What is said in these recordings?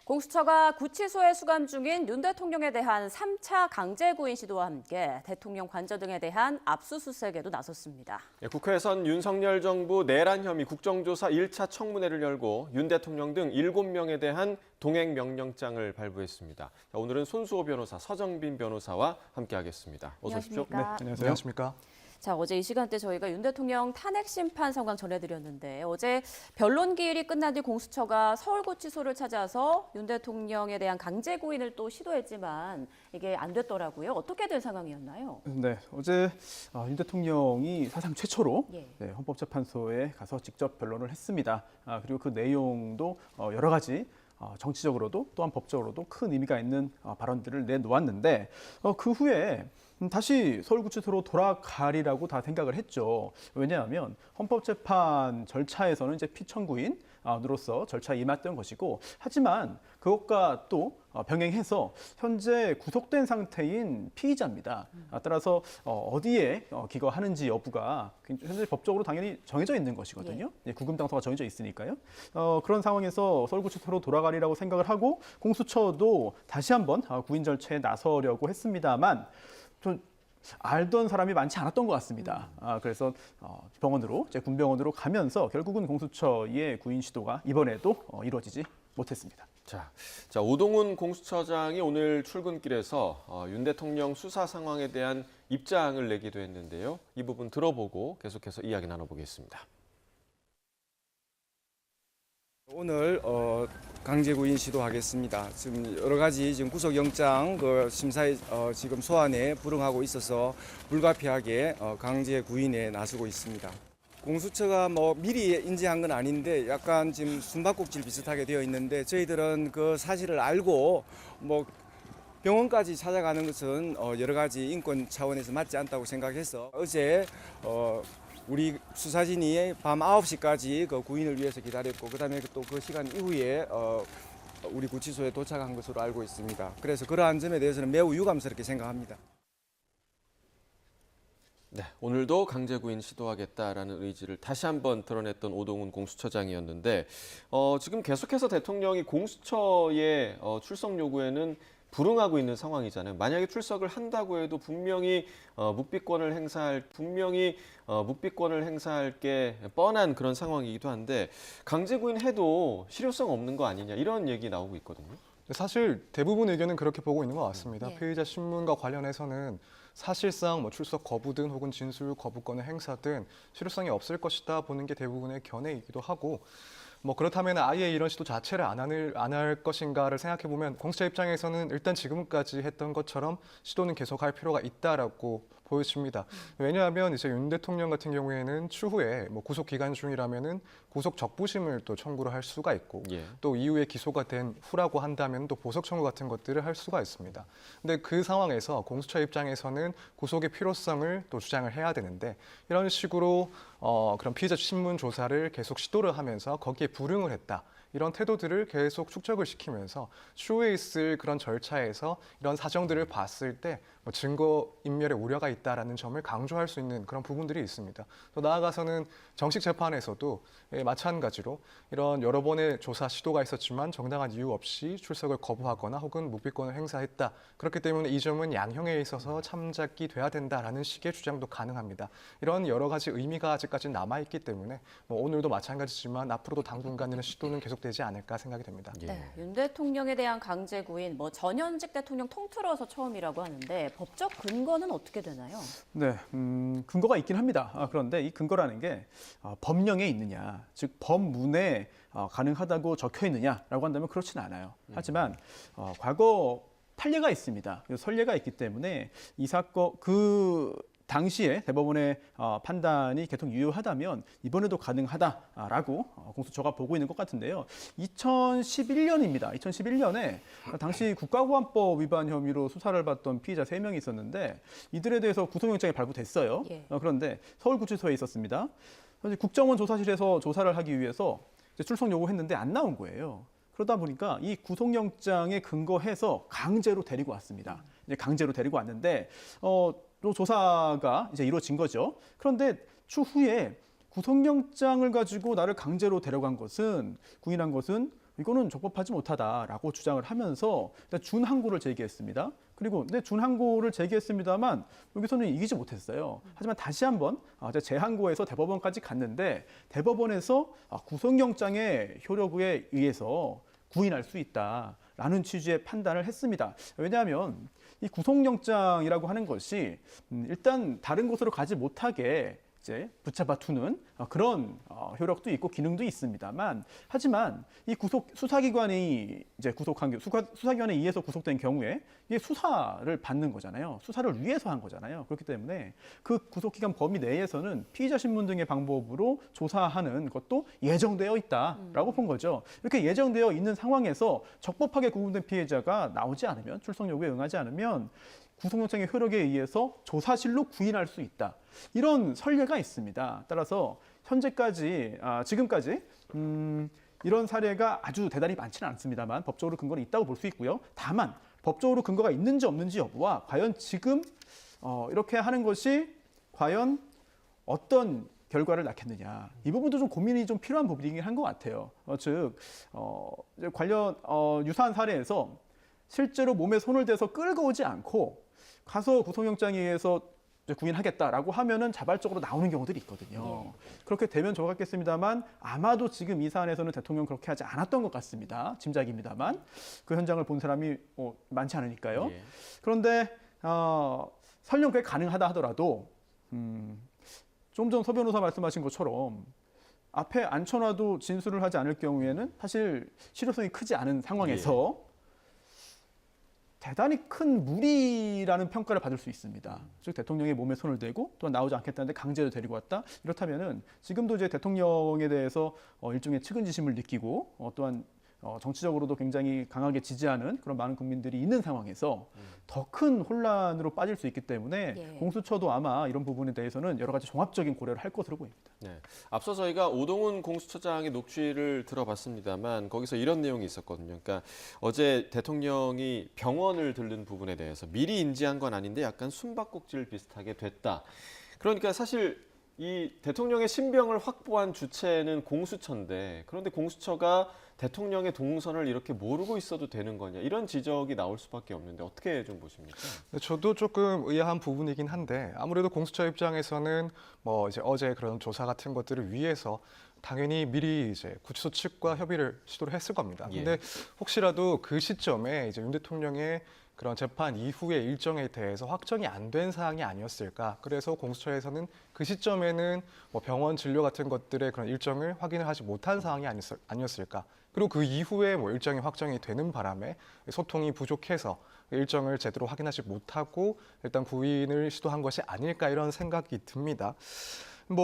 공수처가 구치소에 수감 중인 윤 대통령에 대한 3차 강제 구인 시도와 함께 대통령 관저 등에 대한 압수수색에도 나섰습니다. 국회에선 윤석열 정부 내란 혐의 국정조사 1차 청문회를 열고 윤 대통령 등 7명에 대한 동행 명령장을 발부했습니다. 오늘은 손수호 변호사, 서정빈 변호사와 함께하겠습니다. 어서 오십시오. 안녕하십니까? 네, 안녕하십니까? 자, 어제 이 시간대 저희가 윤 대통령 탄핵 심판 상황 전해드렸는데 어제 변론 기일이 끝난 뒤 공수처가 서울구치소를 찾아서 윤 대통령에 대한 강제 구인을 또 시도했지만 이게 안 됐더라고요. 어떻게 된 상황이었나요? 네, 어제 윤 대통령이 사상 최초로 예. 헌법재판소에 가서 직접 변론을 했습니다. 그리고 그 내용도 여러 가지 정치적으로도 또한 법적으로도 큰 의미가 있는 발언들을 내놓았는데 그 후에 다시 서울구치소로 돌아가리라고 다 생각을 했죠. 왜냐하면 헌법재판 절차에서는 이제 피청구인으로서 절차에 임했던 것이고, 하지만 그것과 또 병행해서 현재 구속된 상태인 피의자입니다. 따라서 어디에 기거하는지 여부가 현재 법적으로 당연히 정해져 있는 것이거든요. 구금 당소가 정해져 있으니까요. 그런 상황에서 서울구치소로 돌아가리라고 생각을 하고 공수처도 다시 한번 구인 절차에 나서려고 했습니다만 좀 알던 사람이 많지 않았던 것 같습니다. 그래서 병원으로, 군병원으로 가면서 결국은 공수처의 구인 시도가 이번에도 이루어지지 못했습니다. 자, 오동훈 공수처장이 오늘 출근길에서 윤 대통령 수사 상황에 대한 입장을 내기도 했는데요. 이 부분 들어보고 계속해서 이야기 나눠보겠습니다. 오늘 강제구인 시도하겠습니다. 지금 여러 가지 지금 구속영장 심사에 지금 소환에 불응하고 있어서 불가피하게 강제구인에 나서고 있습니다. 공수처가 미리 인지한 건 아닌데 약간 지금 숨바꼭질 비슷하게 되어 있는데 저희들은 그 사실을 알고 병원까지 찾아가는 것은 여러 가지 인권 차원에서 맞지 않다고 생각해서 어제 우리 수사진이 밤 9시까지 그 구인을 위해서 기다렸고 그다음에 또 그 시간 이후에 우리 구치소에 도착한 것으로 알고 있습니다. 그래서 그러한 점에 대해서는 매우 유감스럽게 생각합니다. 네, 오늘도 강제구인 시도하겠다라는 의지를 다시 한번 드러냈던 오동훈 공수처장이었는데 지금 계속해서 대통령이 공수처의 출석 요구에는 불응하고 있는 상황이잖아요. 만약에 출석을 한다고 해도 분명히 묵비권을 행사할 게 뻔한 그런 상황이기도 한데 강제구인해도 실효성 없는 거 아니냐 이런 얘기 나오고 있거든요. 사실 대부분 의견은 그렇게 보고 있는 것 같습니다. 예. 피의자 신문과 관련해서는 사실상 출석 거부든 혹은 진술 거부권의 행사 등 실효성이 없을 것이다 보는 게 대부분의 견해이기도 하고, 그렇다면 아예 이런 시도 자체를 안 할 것인가를 생각해 보면 공수처 입장에서는 일단 지금까지 했던 것처럼 시도는 계속할 필요가 있다라고 보여집니다. 왜냐하면 이제 윤 대통령 같은 경우에는 추후에 구속 기간 중이라면은 구속 적부심을 또 청구를 할 수가 있고, 또 이후에 기소가 된 후라고 한다면 또 보석 청구 같은 것들을 할 수가 있습니다. 근데 그 상황에서 공수처 입장에서는 구속의 필요성을 또 주장을 해야 되는데 이런 식으로 그런 피의자 신문 조사를 계속 시도를 하면서 거기에 불응을 했다. 이런 태도들을 계속 축적을 시키면서 추후에 있을 그런 절차에서 이런 사정들을 봤을 때 증거 인멸의 우려가 있다라는 점을 강조할 수 있는 그런 부분들이 있습니다. 또 나아가서는 정식 재판에서도 마찬가지로 이런 여러 번의 조사 시도가 있었지만 정당한 이유 없이 출석을 거부하거나 혹은 묵비권을 행사했다. 그렇기 때문에 이 점은 양형에 있어서 참작이 돼야 된다라는 식의 주장도 가능합니다. 이런 여러 가지 의미가 아직까지 남아있기 때문에 오늘도 마찬가지지만 앞으로도 당분간은 시도는 계속되지 않을까 생각이 됩니다. 네, 윤 대통령에 대한 강제 구인, 전현직 대통령 통틀어서 처음이라고 하는데 법적 근거는 어떻게 되나요? 네, 근거가 있긴 합니다. 그런데 이 근거라는 게 법령에 있느냐, 즉 법문에 가능하다고 적혀 있느냐라고 한다면 그렇지는 않아요. 하지만 과거 판례가 있습니다. 선례가 있기 때문에 이 사건 당시에 대법원의 판단이 계속 유효하다면 이번에도 가능하다라고 공수처가 보고 있는 것 같은데요. 2011년입니다. 2011년에 당시 국가보안법 위반 혐의로 수사를 받던 피의자 3명이 있었는데 이들에 대해서 구속영장이 발부됐어요. 그런데 서울구치소에 있었습니다. 국정원 조사실에서 조사를 하기 위해서 출석 요구했는데 안 나온 거예요. 그러다 보니까 이 구속영장에 근거해서 강제로 데리고 왔습니다. 강제로 데리고 왔는데 또 조사가 이제 이루어진 거죠. 그런데 추후에 구속영장을 가지고 나를 강제로 데려간 것은 구인한 것은 이거는 적법하지 못하다라고 주장을 하면서 준항고를 제기했습니다. 그리고 근데 준항고를 제기했습니다만 여기서는 이기지 못했어요. 하지만 다시 한번 재항고에서 대법원까지 갔는데 대법원에서 구속영장의 효력에 의해서 구인할 수 있다라는 취지의 판단을 했습니다. 왜냐하면 이 구속영장이라고 하는 것이 일단 다른 곳으로 가지 못하게 이제 붙잡아 두는 그런 효력도 있고 기능도 있습니다만, 하지만 이 수사기관이 이제 수사기관에 의해서 구속된 경우에 이게 수사를 받는 거잖아요. 수사를 위해서 한 거잖아요. 그렇기 때문에 그 구속기간 범위 내에서는 피의자 신문 등의 방법으로 조사하는 것도 예정되어 있다라고 본 거죠. 이렇게 예정되어 있는 상황에서 적법하게 구금된 피해자가 나오지 않으면, 출석 요구에 응하지 않으면 구속영장의 효력에 의해서 조사실로 구인할 수 있다. 이런 선례가 있습니다. 따라서 지금까지 이런 사례가 아주 대단히 많지는 않습니다만 법적으로 근거는 있다고 볼 수 있고요. 다만 법적으로 근거가 있는지 없는지 여부와 과연 지금 이렇게 하는 것이 과연 어떤 결과를 낳겠느냐, 이 부분도 좀 고민이 좀 필요한 부분이긴 한 것 같아요. 관련 유사한 사례에서 실제로 몸에 손을 대서 끌고 오지 않고 가서 구속영장에 의해서 구인하겠다라고 하면은 자발적으로 나오는 경우들이 있거든요. 그렇게 되면 좋았겠습니다만 아마도 지금 이 사안에서는 대통령 그렇게 하지 않았던 것 같습니다. 짐작입니다만 그 현장을 본 사람이 많지 않으니까요. 예. 그런데 설령 그게 가능하다 하더라도 좀 전 서 변호사 말씀하신 것처럼 앞에 앉혀놔도 진술을 하지 않을 경우에는 사실 실효성이 크지 않은 상황에서 대단히 큰 무리라는 평가를 받을 수 있습니다. 즉 대통령의 몸에 손을 대고 또한 나오지 않겠다는데 강제로 데리고 왔다. 이렇다면은 지금도 이제 대통령에 대해서 일종의 측은지심을 느끼고 또한 정치적으로도 굉장히 강하게 지지하는 그런 많은 국민들이 있는 상황에서 더 큰 혼란으로 빠질 수 있기 때문에 공수처도 아마 이런 부분에 대해서는 여러 가지 종합적인 고려를 할 것으로 보입니다. 네. 앞서 저희가 오동훈 공수처장의 녹취를 들어봤습니다만 거기서 이런 내용이 있었거든요. 그러니까 어제 대통령이 병원을 들른 부분에 대해서 미리 인지한 건 아닌데 약간 숨바꼭질 비슷하게 됐다. 그러니까 사실 이 대통령의 신병을 확보한 주체는 공수처인데, 그런데 공수처가 대통령의 동선을 이렇게 모르고 있어도 되는 거냐, 이런 지적이 나올 수밖에 없는데 어떻게 좀 보십니까? 저도 조금 의아한 부분이긴 한데, 아무래도 공수처 입장에서는 이제 어제 그런 조사 같은 것들을 위해서 당연히 미리 이제 구치소 측과 협의를 시도를 했을 겁니다. 근데 혹시라도 그 시점에 이제 윤 대통령의 그런 재판 이후의 일정에 대해서 확정이 안 된 사항이 아니었을까. 그래서 공수처에서는 그 시점에는 병원 진료 같은 것들의 그런 일정을 확인을 하지 못한 사항이 아니었을까. 그리고 그 이후에 일정이 확정이 되는 바람에 소통이 부족해서 일정을 제대로 확인하지 못하고 일단 구인을 시도한 것이 아닐까, 이런 생각이 듭니다.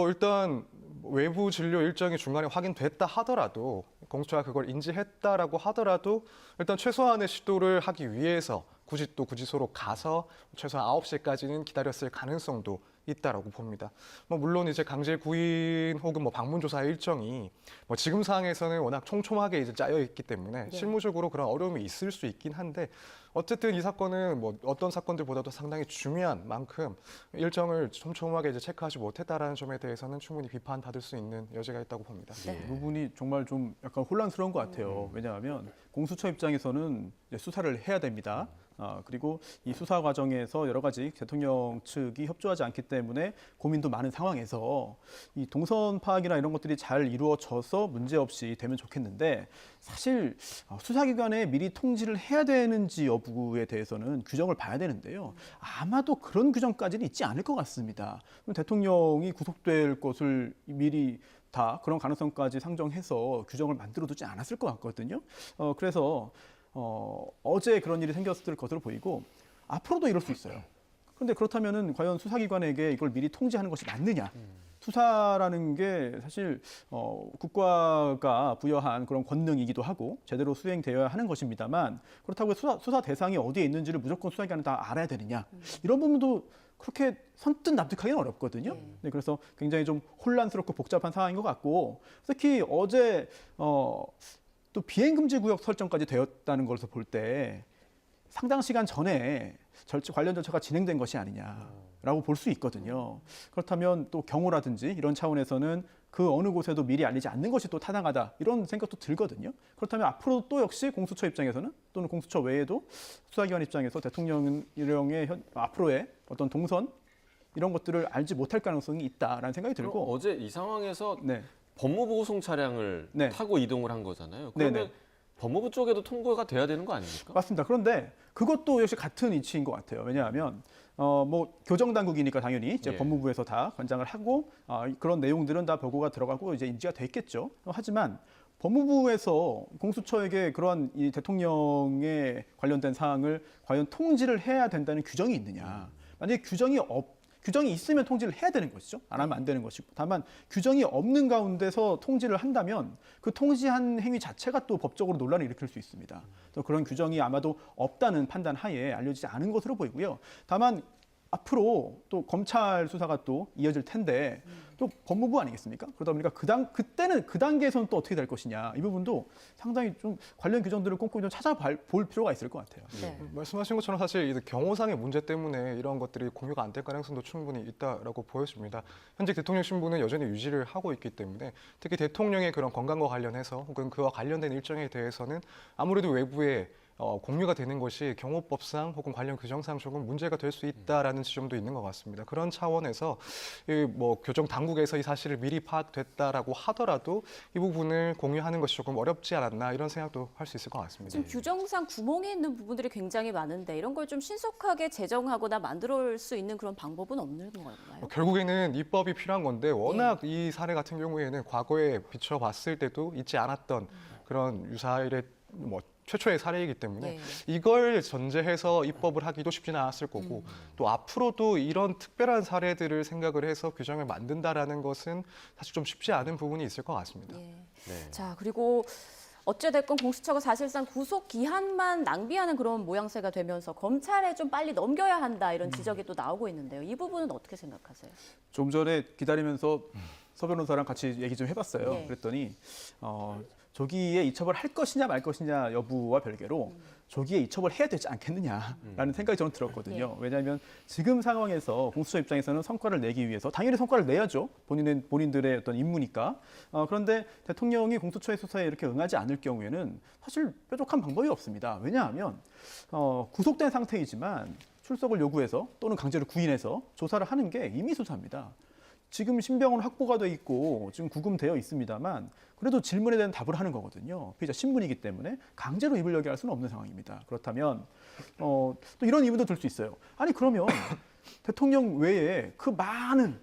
일단 외부 진료 일정이 중간에 확인됐다 하더라도, 공수처가 그걸 인지했다라고 하더라도 일단 최소한의 시도를 하기 위해서 굳이 또 구치소로 가서 최소한 9시까지는 기다렸을 가능성도 있다라고 봅니다. 물론 이제 강제 구인 혹은 방문 조사 일정이 지금 상황에서는 워낙 촘촘하게 이제 짜여 있기 때문에 실무적으로 그런 어려움이 있을 수 있긴 한데, 어쨌든 이 사건은 어떤 사건들보다도 상당히 중요한 만큼 일정을 촘촘하게 이제 체크하지 못했다라는 점에 대해서는 충분히 비판받을 수 있는 여지가 있다고 봅니다. 이 부분이 정말 좀 약간 혼란스러운 것 같아요. 왜냐하면 공수처 입장에서는 이제 수사를 해야 됩니다. 그리고 이 수사 과정에서 여러 가지 대통령 측이 협조하지 않기 때문에 고민도 많은 상황에서 이 동선 파악이나 이런 것들이 잘 이루어져서 문제 없이 되면 좋겠는데, 사실 수사기관에 미리 통지를 해야 되는지 여부에 대해서는 규정을 봐야 되는데요. 아마도 그런 규정까지는 있지 않을 것 같습니다. 대통령이 구속될 것을 미리 다 그런 가능성까지 상정해서 규정을 만들어두지 않았을 것 같거든요. 그래서 어제 그런 일이 생겼을 것으로 보이고 앞으로도 이럴 수 있어요. 그런데 그렇다면은 과연 수사기관에게 이걸 미리 통지하는 것이 맞느냐? 수사라는 게 사실 국가가 부여한 그런 권능이기도 하고 제대로 수행되어야 하는 것입니다만, 그렇다고 수사 대상이 어디에 있는지를 무조건 수사기관은 다 알아야 되느냐? 이런 부분도 그렇게 선뜻 납득하기는 어렵거든요. 네, 그래서 굉장히 좀 혼란스럽고 복잡한 상황인 것 같고, 특히 어제 또 비행금지 구역 설정까지 되었다는 것을 볼 때 상당 시간 전에 관련 절차가 진행된 것이 아니냐라고 볼 수 있거든요. 그렇다면 또 경호라든지 이런 차원에서는 그 어느 곳에도 미리 알리지 않는 것이 또 타당하다 이런 생각도 들거든요. 그렇다면 앞으로 또 역시 공수처 입장에서는 또는 공수처 외에도 수사기관 입장에서 대통령의 앞으로의 어떤 동선 이런 것들을 알지 못할 가능성이 있다라는 생각이 들고 어제 이 상황에서 네. 법무부 호송 차량을 네. 타고 이동을 한 거잖아요. 그러면 네네. 법무부 쪽에도 통보가 돼야 되는 거 아닙니까? 맞습니다. 그런데 그것도 역시 같은 이치인 것 같아요. 왜냐하면 뭐 교정 당국이니까 당연히 이제 예. 법무부에서 다 관장을 하고 그런 내용들은 다 보고가 들어가고 이제 인지가 됐겠죠. 하지만 법무부에서 공수처에게 그러한 이 대통령에 관련된 사항을 과연 통지를 해야 된다는 규정이 있느냐? 만약에 규정이 있으면 통지를 해야 되는 것이죠. 안 하면 안 되는 것이고. 다만 규정이 없는 가운데서 통지를 한다면 그 통지한 행위 자체가 또 법적으로 논란을 일으킬 수 있습니다. 또 그런 규정이 아마도 없다는 판단 하에 알려지지 않은 것으로 보이고요. 다만 앞으로 또 검찰 수사가 또 이어질 텐데 또 법무부 아니겠습니까? 그러다 보니까 그때는 그 단계에서는 또 어떻게 될 것이냐 이 부분도 상당히 좀 관련 규정들을 꼼꼼히 좀 찾아볼 필요가 있을 것 같아요. 네. 말씀하신 것처럼 사실 이 경호상의 문제 때문에 이런 것들이 공유가 안 될 가능성도 충분히 있다라고 보여집니다. 현재 대통령 신분은 여전히 유지를 하고 있기 때문에 특히 대통령의 그런 건강과 관련해서 혹은 그와 관련된 일정에 대해서는 아무래도 외부에 공유가 되는 것이 경호법상 혹은 관련 규정상 조금 문제가 될 수 있다라는 지점도 있는 것 같습니다. 그런 차원에서 뭐 교정 당국에서 이 사실을 미리 파악됐다라고 하더라도 이 부분을 공유하는 것이 조금 어렵지 않았나 이런 생각도 할 수 있을 것 같습니다. 지금 규정상 구멍이 있는 부분들이 굉장히 많은데 이런 걸 좀 신속하게 제정하거나 만들어 수 있는 그런 방법은 없는 건가요? 결국에는 입법이 필요한 건데 워낙 이 사례 같은 경우에는 과거에 비춰봤을 때도 있지 않았던 그런 유사일의 뭐 최초의 사례이기 때문에 네. 이걸 전제해서 입법을 하기도 쉽지는 않았을 거고 또 앞으로도 이런 특별한 사례들을 생각을 해서 규정을 만든다라는 것은 사실 좀 쉽지 않은 부분이 있을 것 같습니다. 예. 네. 자, 그리고 어찌됐건 공수처가 사실상 구속 기한만 낭비하는 그런 모양새가 되면서 검찰에 좀 빨리 넘겨야 한다 이런 지적이 또 나오고 있는데요. 이 부분은 어떻게 생각하세요? 좀 전에 기다리면서 서 변호사랑 같이 얘기 좀 해봤어요. 네. 그랬더니 조기에 이첩을 할 것이냐 말 것이냐 여부와 별개로 조기에 이첩을 해야 되지 않겠느냐라는 생각이 저는 들었거든요. 왜냐하면 지금 상황에서 공수처 입장에서는 성과를 내기 위해서 당연히 성과를 내야죠. 본인들의 어떤 임무니까. 그런데 대통령이 공수처의 수사에 이렇게 응하지 않을 경우에는 사실 뾰족한 방법이 없습니다. 왜냐하면 구속된 상태이지만 출석을 요구해서 또는 강제로 구인해서 조사를 하는 게 임의수사입니다. 지금 신병은 확보가 돼 있고 지금 구금되어 있습니다만 그래도 질문에 대한 답을 하는 거거든요. 피의자 신분이기 때문에 강제로 입을 여기 할 수는 없는 상황입니다. 그렇다면 또 이런 의문도 들 수 있어요. 아니 그러면 대통령 외에 그 많은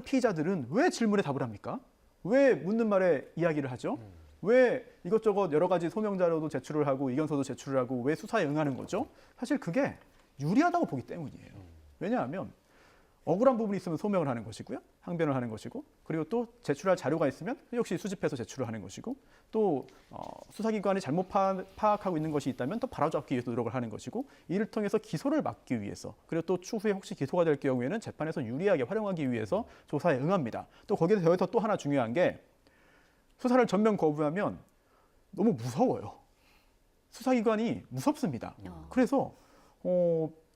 피의자들은 왜 질문에 답을 합니까? 왜 묻는 말에 이야기를 하죠? 왜 이것저것 여러 가지 소명 자료도 제출을 하고 이견서도 제출을 하고 왜 수사에 응하는 거죠? 사실 그게 유리하다고 보기 때문이에요. 왜냐하면 억울한 부분이 있으면 소명을 하는 것이고요. 항변을 하는 것이고 그리고 또 제출할 자료가 있으면 역시 수집해서 제출을 하는 것이고 또 수사기관이 잘못 파악하고 있는 것이 있다면 또 바로잡기 위해서 노력을 하는 것이고 이를 통해서 기소를 막기 위해서 그리고 또 추후에 혹시 기소가 될 경우에는 재판에서 유리하게 활용하기 위해서 조사에 응합니다. 또 거기에 더해서 또 하나 중요한 게 수사를 전면 거부하면 너무 무서워요. 수사기관이 무섭습니다. 그래서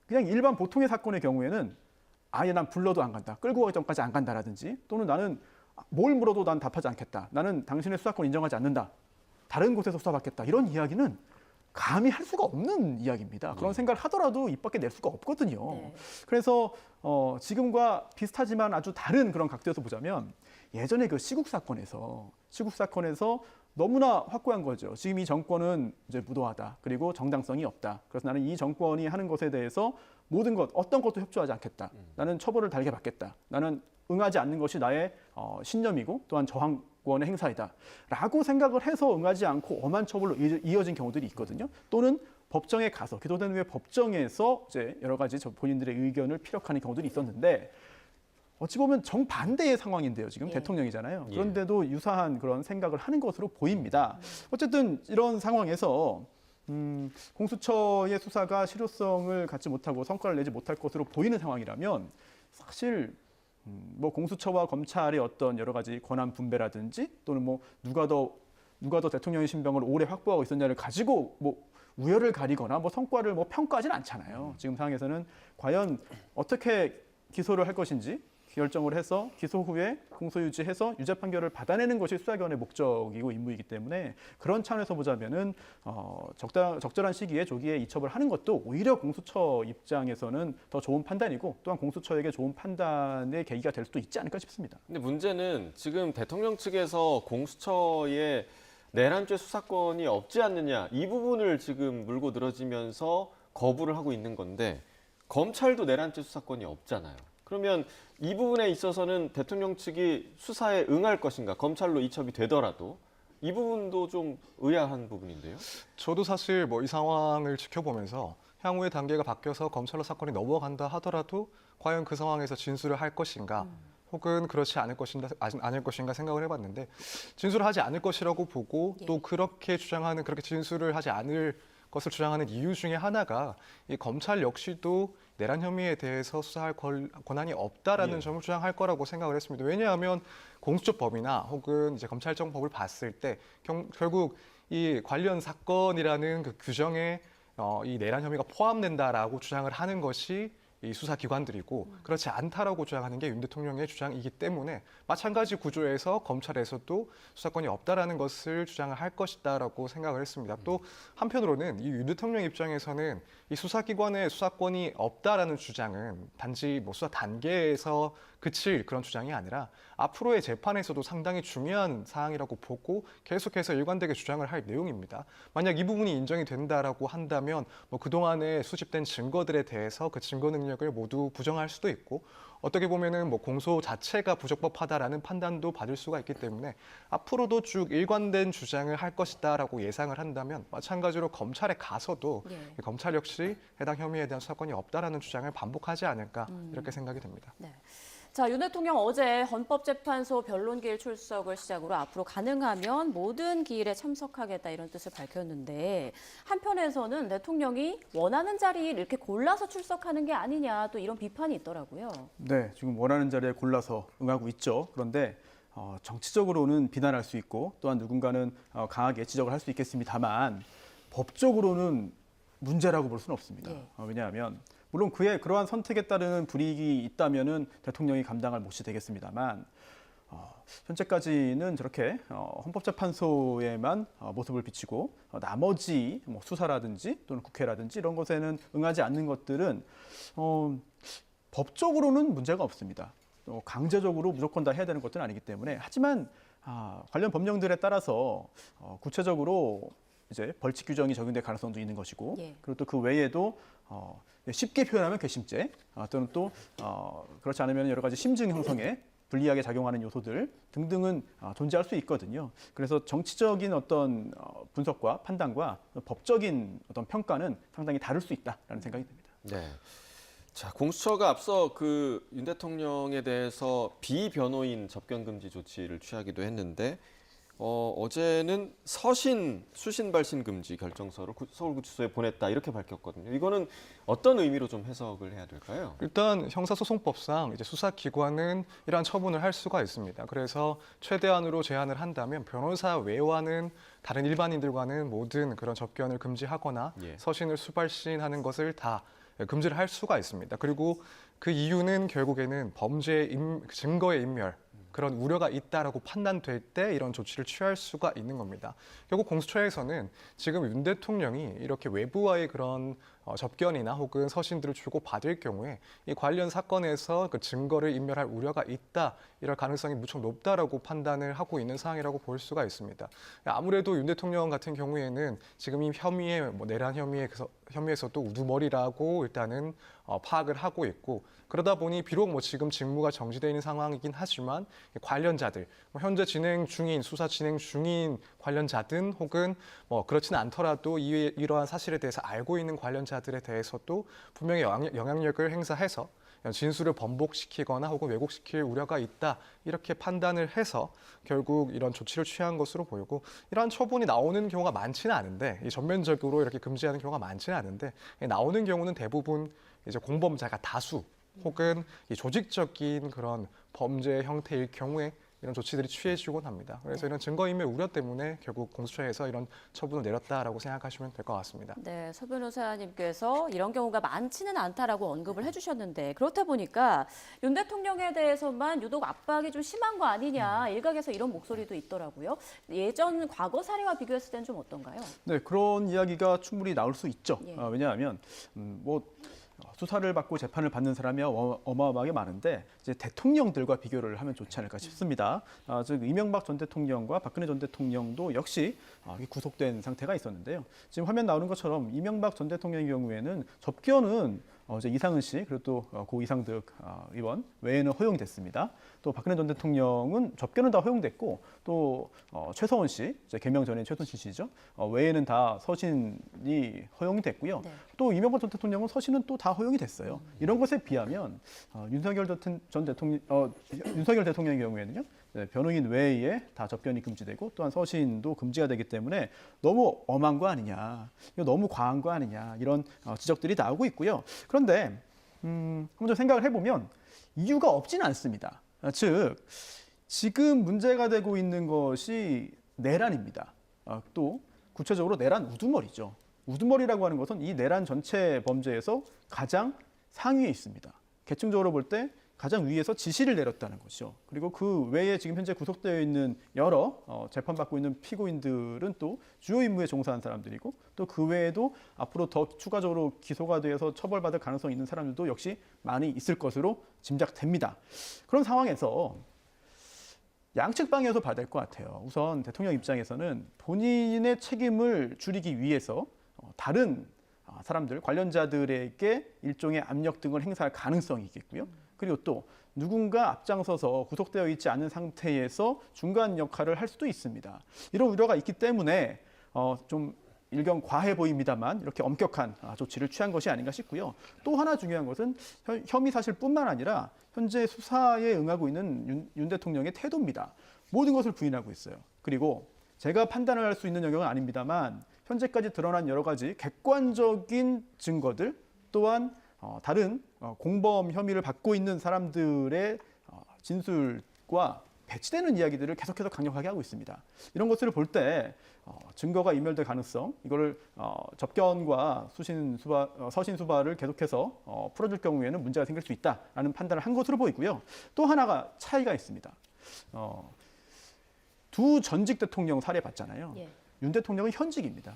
그냥 일반 보통의 사건의 경우에는 아예 난 불러도 안 간다. 끌고 가기 전까지 안 간다라든지 또는 나는 뭘 물어도 난 답하지 않겠다. 나는 당신의 수사권 인정하지 않는다. 다른 곳에서 수사받겠다. 이런 이야기는 감히 할 수가 없는 이야기입니다. 그런 생각을 하더라도 입 밖에 낼 수가 없거든요. 네. 그래서 지금과 비슷하지만 아주 다른 그런 각도에서 보자면 예전에 그 시국 사건에서 너무나 확고한 거죠. 지금 이 정권은 이제 무도하다. 그리고 정당성이 없다. 그래서 나는 이 정권이 하는 것에 대해서 모든 것, 어떤 것도 협조하지 않겠다. 나는 처벌을 달게 받겠다. 나는 응하지 않는 것이 나의 신념이고 또한 저항권의 행사이다. 라고 생각을 해서 응하지 않고 엄한 처벌로 이어진 경우들이 있거든요. 또는 법정에 가서 기소된 후에 법정에서 이제 여러 가지 본인들의 의견을 피력하는 경우들이 있었는데 어찌 보면 정반대의 상황인데요. 지금 예. 대통령이잖아요. 그런데도 유사한 그런 생각을 하는 것으로 보입니다. 어쨌든 이런 상황에서 공수처의 수사가 실효성을 갖지 못하고 성과를 내지 못할 것으로 보이는 상황이라면 사실 뭐 공수처와 검찰의 어떤 여러 가지 권한 분배라든지 또는 뭐 누가 더 대통령의 신병을 오래 확보하고 있었냐를 가지고 뭐 우열을 가리거나 뭐 성과를 뭐 평가하지는 않잖아요. 지금 상황에서는 과연 어떻게 기소를 할 것인지 결정을 해서 기소 후에 공소 유지해서 유죄 판결을 받아내는 것이 수사기관의 목적이고 임무이기 때문에 그런 차원에서 보자면은 적절한 시기에 조기에 이첩을 하는 것도 오히려 공수처 입장에서는 더 좋은 판단이고 또한 공수처에게 좋은 판단의 계기가 될 수도 있지 않을까 싶습니다. 근데 문제는 지금 대통령 측에서 공수처에 내란죄 수사권이 없지 않느냐 이 부분을 지금 물고 늘어지면서 거부를 하고 있는 건데 검찰도 내란죄 수사권이 없잖아요. 그러면 이 부분에 있어서는 대통령 측이 수사에 응할 것인가, 검찰로 이첩이 되더라도 이 부분도 좀 의아한 부분인데요. 저도 사실 뭐 이 상황을 지켜보면서 향후의 단계가 바뀌어서 검찰로 사건이 넘어간다 하더라도 과연 그 상황에서 진술을 할 것인가 혹은 그렇지 않을 것인가 생각을 해봤는데 진술을 하지 않을 것이라고 보고 또 그렇게 진술을 하지 않을 것을 주장하는 이유 중에 하나가 이 검찰 역시도 내란 혐의에 대해서 수사할 권한이 없다라는 점을 주장할 거라고 생각을 했습니다. 왜냐하면 공수처법이나 혹은 이제 검찰청법을 봤을 때 결국 이 관련 사건이라는 그 규정에 이 내란 혐의가 포함된다라고 주장을 하는 것이 이 수사기관들이고 그렇지 않다라고 주장하는 게 윤 대통령의 주장이기 때문에 마찬가지 구조에서 검찰에서도 수사권이 없다라는 것을 주장을 할 것이다라고 생각을 했습니다. 또 한편으로는 이 윤 대통령 입장에서는 이 수사기관의 수사권이 없다라는 주장은 단지 뭐 수사 단계에서 그칠 그런 주장이 아니라 앞으로의 재판에서도 상당히 중요한 사항이라고 보고 계속해서 일관되게 주장을 할 내용입니다. 만약 이 부분이 인정이 된다라고 한다면 뭐 그동안에 수집된 증거들에 대해서 그 증거 능력을 모두 부정할 수도 있고 어떻게 보면은 뭐 공소 자체가 부적법하다라는 판단도 받을 수가 있기 때문에 앞으로도 쭉 일관된 주장을 할 것이다라고 예상을 한다면 마찬가지로 검찰에 가서도 검찰 역시 해당 혐의에 대한 수사권이 없다라는 주장을 반복하지 않을까 이렇게 생각이 됩니다. 네. 자, 윤 대통령 어제 헌법재판소 변론기일 출석을 시작으로 앞으로 가능하면 모든 기일에 참석하겠다 이런 뜻을 밝혔는데 한편에서는 대통령이 원하는 자리에 이렇게 골라서 출석하는 게 아니냐 또 이런 비판이 있더라고요. 네, 지금 원하는 자리에 골라서 응하고 있죠. 그런데 정치적으로는 비난할 수 있고 또한 누군가는 강하게 지적을 할 수 있겠습니다만 법적으로는 문제라고 볼 수는 없습니다. 왜냐하면 물론 그의 그러한 선택에 따르는 불이익이 있다면은 대통령이 감당할 몫이 되겠습니다만 현재까지는 저렇게 헌법재판소에만 모습을 비치고 나머지 뭐 수사라든지 또는 국회라든지 이런 것에는 응하지 않는 것들은 법적으로는 문제가 없습니다. 강제적으로 무조건 다 해야 되는 것들은 아니기 때문에 하지만 관련 법령들에 따라서 구체적으로 이제 벌칙 규정이 적용될 가능성도 있는 것이고 그리고 또 그 외에도 쉽게 표현하면 괘씸죄 또는 또 그렇지 않으면 여러 가지 심증 형성에 불리하게 작용하는 요소들 등등은 존재할 수 있거든요. 그래서 정치적인 어떤 분석과 판단과 법적인 어떤 평가는 상당히 다를 수 있다라는 생각이 듭니다. 네. 자, 공수처가 앞서 그 윤 대통령에 대해서 비변호인 접견 금지 조치를 취하기도 했는데 어제는 수신 발신 금지 결정서를 서울구치소에 보냈다 이렇게 밝혔거든요. 이거는 어떤 의미로 좀 해석을 해야 될까요? 일단 형사소송법상 이제 수사기관은 이러한 처분을 할 수가 있습니다. 그래서 최대한으로 제한을 한다면 변호사 외와는 다른 일반인들과는 모든 그런 접견을 금지하거나 서신을 수발신하는 것을 다 금지를 할 수가 있습니다. 그리고 그 이유는 결국에는 증거의 인멸, 그런 우려가 있다라고 판단될 때 이런 조치를 취할 수가 있는 겁니다. 결국 공수처에서는 지금 윤 대통령이 이렇게 외부와의 그런 접견이나 혹은 서신들을 주고 받을 경우에 이 관련 사건에서 그 증거를 인멸할 우려가 있다, 이럴 가능성이 무척 높다라고 판단을 하고 있는 상황이라고 볼 수가 있습니다. 아무래도 윤 대통령 같은 경우에는 지금 이 내란 혐의에서도 우두머리라고 일단은 파악을 하고 있고 그러다 보니 비록 지금 직무가 정지되어 있는 상황이긴 하지만 관련자들, 현재 수사 진행 중인 관련자든 혹은 그렇지는 않더라도 이러한 사실에 대해서 알고 있는 관련자들에 대해서도 분명히 영향력을 행사해서 진술을 번복시키거나 혹은 왜곡시킬 우려가 있다 이렇게 판단을 해서 결국 이런 조치를 취한 것으로 보이고 이러한 처분이 나오는 경우가 많지는 않은데 전면적으로 이렇게 금지하는 경우가 많지는 않은데 나오는 경우는 대부분 이제 공범자가 다수 혹은 조직적인 그런 범죄 형태일 경우에 이런 조치들이 취해지곤 합니다. 그래서 이런 증거인멸 우려 때문에 결국 공수처에서 이런 처분을 내렸다라고 생각하시면 될 것 같습니다. 네, 서 변호사님께서 이런 경우가 많지는 않다라고 언급을 해주셨는데 그렇다 보니까 윤 대통령에 대해서만 유독 압박이 좀 심한 거 아니냐 일각에서 이런 목소리도 있더라고요. 예전 과거 사례와 비교했을 때는 좀 어떤가요? 네, 그런 이야기가 충분히 나올 수 있죠. 예. 왜냐하면 수사를 받고 재판을 받는 사람이 어마어마하게 많은데 이제 대통령들과 비교를 하면 좋지 않을까 싶습니다. 즉 이명박 전 대통령과 박근혜 전 대통령도 역시 구속된 상태가 있었는데요. 지금 화면 나오는 것처럼 이명박 전 대통령의 경우에는 접견은 이제 이상은 씨 그리고 또 고 이상득 의원 외에는 허용이 됐습니다. 또 박근혜 전 대통령은 접견은 다 허용됐고 또 최서원 씨, 이제 개명 전에 최서원 씨죠. 외에는 다 서신이 허용이 됐고요. 네. 또 이명박 전 대통령은 서신은 또 다 허용이 됐어요. 이런 것에 비하면 윤석열 대통령의 경우에는요. 네, 변호인 외에 다 접견이 금지되고 또한 서신도 금지가 되기 때문에 너무 엄한 거 아니냐, 이거 너무 과한 거 아니냐 이런 지적들이 나오고 있고요. 그런데 한번 좀 생각을 해보면 이유가 없지는 않습니다. 즉 지금 문제가 되고 있는 것이 내란입니다. 또 구체적으로 내란 우두머리죠. 우두머리라고 하는 것은 이 내란 전체 범죄에서 가장 상위에 있습니다. 계층적으로 볼 때 가장 위에서 지시를 내렸다는 것이죠. 그리고 그 외에 지금 현재 구속되어 있는 여러 재판받고 있는 피고인들은 또 주요 임무에 종사한 사람들이고 또 그 외에도 앞으로 더 추가적으로 기소가 되어서 처벌받을 가능성이 있는 사람들도 역시 많이 있을 것으로 짐작됩니다. 그런 상황에서 양측 방향에서 봐야 될 것 같아요. 우선 대통령 입장에서는 본인의 책임을 줄이기 위해서 다른 사람들, 관련자들에게 일종의 압력 등을 행사할 가능성이 있겠고요. 그리고 또 누군가 앞장서서 구속되어 있지 않은 상태에서 중간 역할을 할 수도 있습니다. 이런 우려가 있기 때문에 좀 일견 과해 보입니다만 이렇게 엄격한 조치를 취한 것이 아닌가 싶고요. 또 하나 중요한 것은 혐의 사실뿐만 아니라 현재 수사에 응하고 있는 윤 대통령의 태도입니다. 모든 것을 부인하고 있어요. 그리고 제가 판단을 할 수 있는 영역은 아닙니다만 현재까지 드러난 여러 가지 객관적인 증거들 또한 다른 공범 혐의를 받고 있는 사람들의 진술과 배치되는 이야기들을 계속해서 강력하게 하고 있습니다. 이런 것들을 볼 때 증거가 인멸될 가능성, 이거를 접견과 서신 수발을 계속해서 풀어줄 경우에는 문제가 생길 수 있다라는 판단을 한 것으로 보이고요. 또 하나가 차이가 있습니다. 두 전직 대통령 사례 봤잖아요. 예. 윤 대통령은 현직입니다.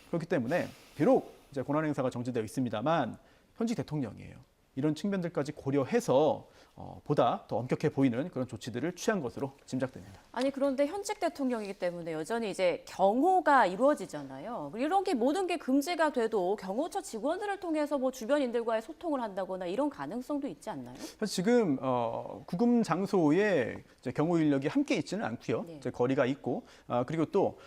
그렇기 때문에 비록 이제 권한 행사가 정지되어 있습니다만 현직 대통령이에요. 이런 측면들까지 고려해서 보다 더 엄격해 보이는 그런 조치들을 취한 것으로 짐작됩니다. 아니 그런데 현직 대통령이기 때문에 여전히 이제 경호가 이루어지잖아요. 이런 게 모든 게 금지가 돼도 경호처 직원들을 통해서 뭐 주변인들과의 소통을 한다거나 이런 가능성도 있지 않나요? 사실 지금 구금 장소에 이제 경호 인력이 함께 있지는 않고요. 네. 이제 거리가 있고 그리고 또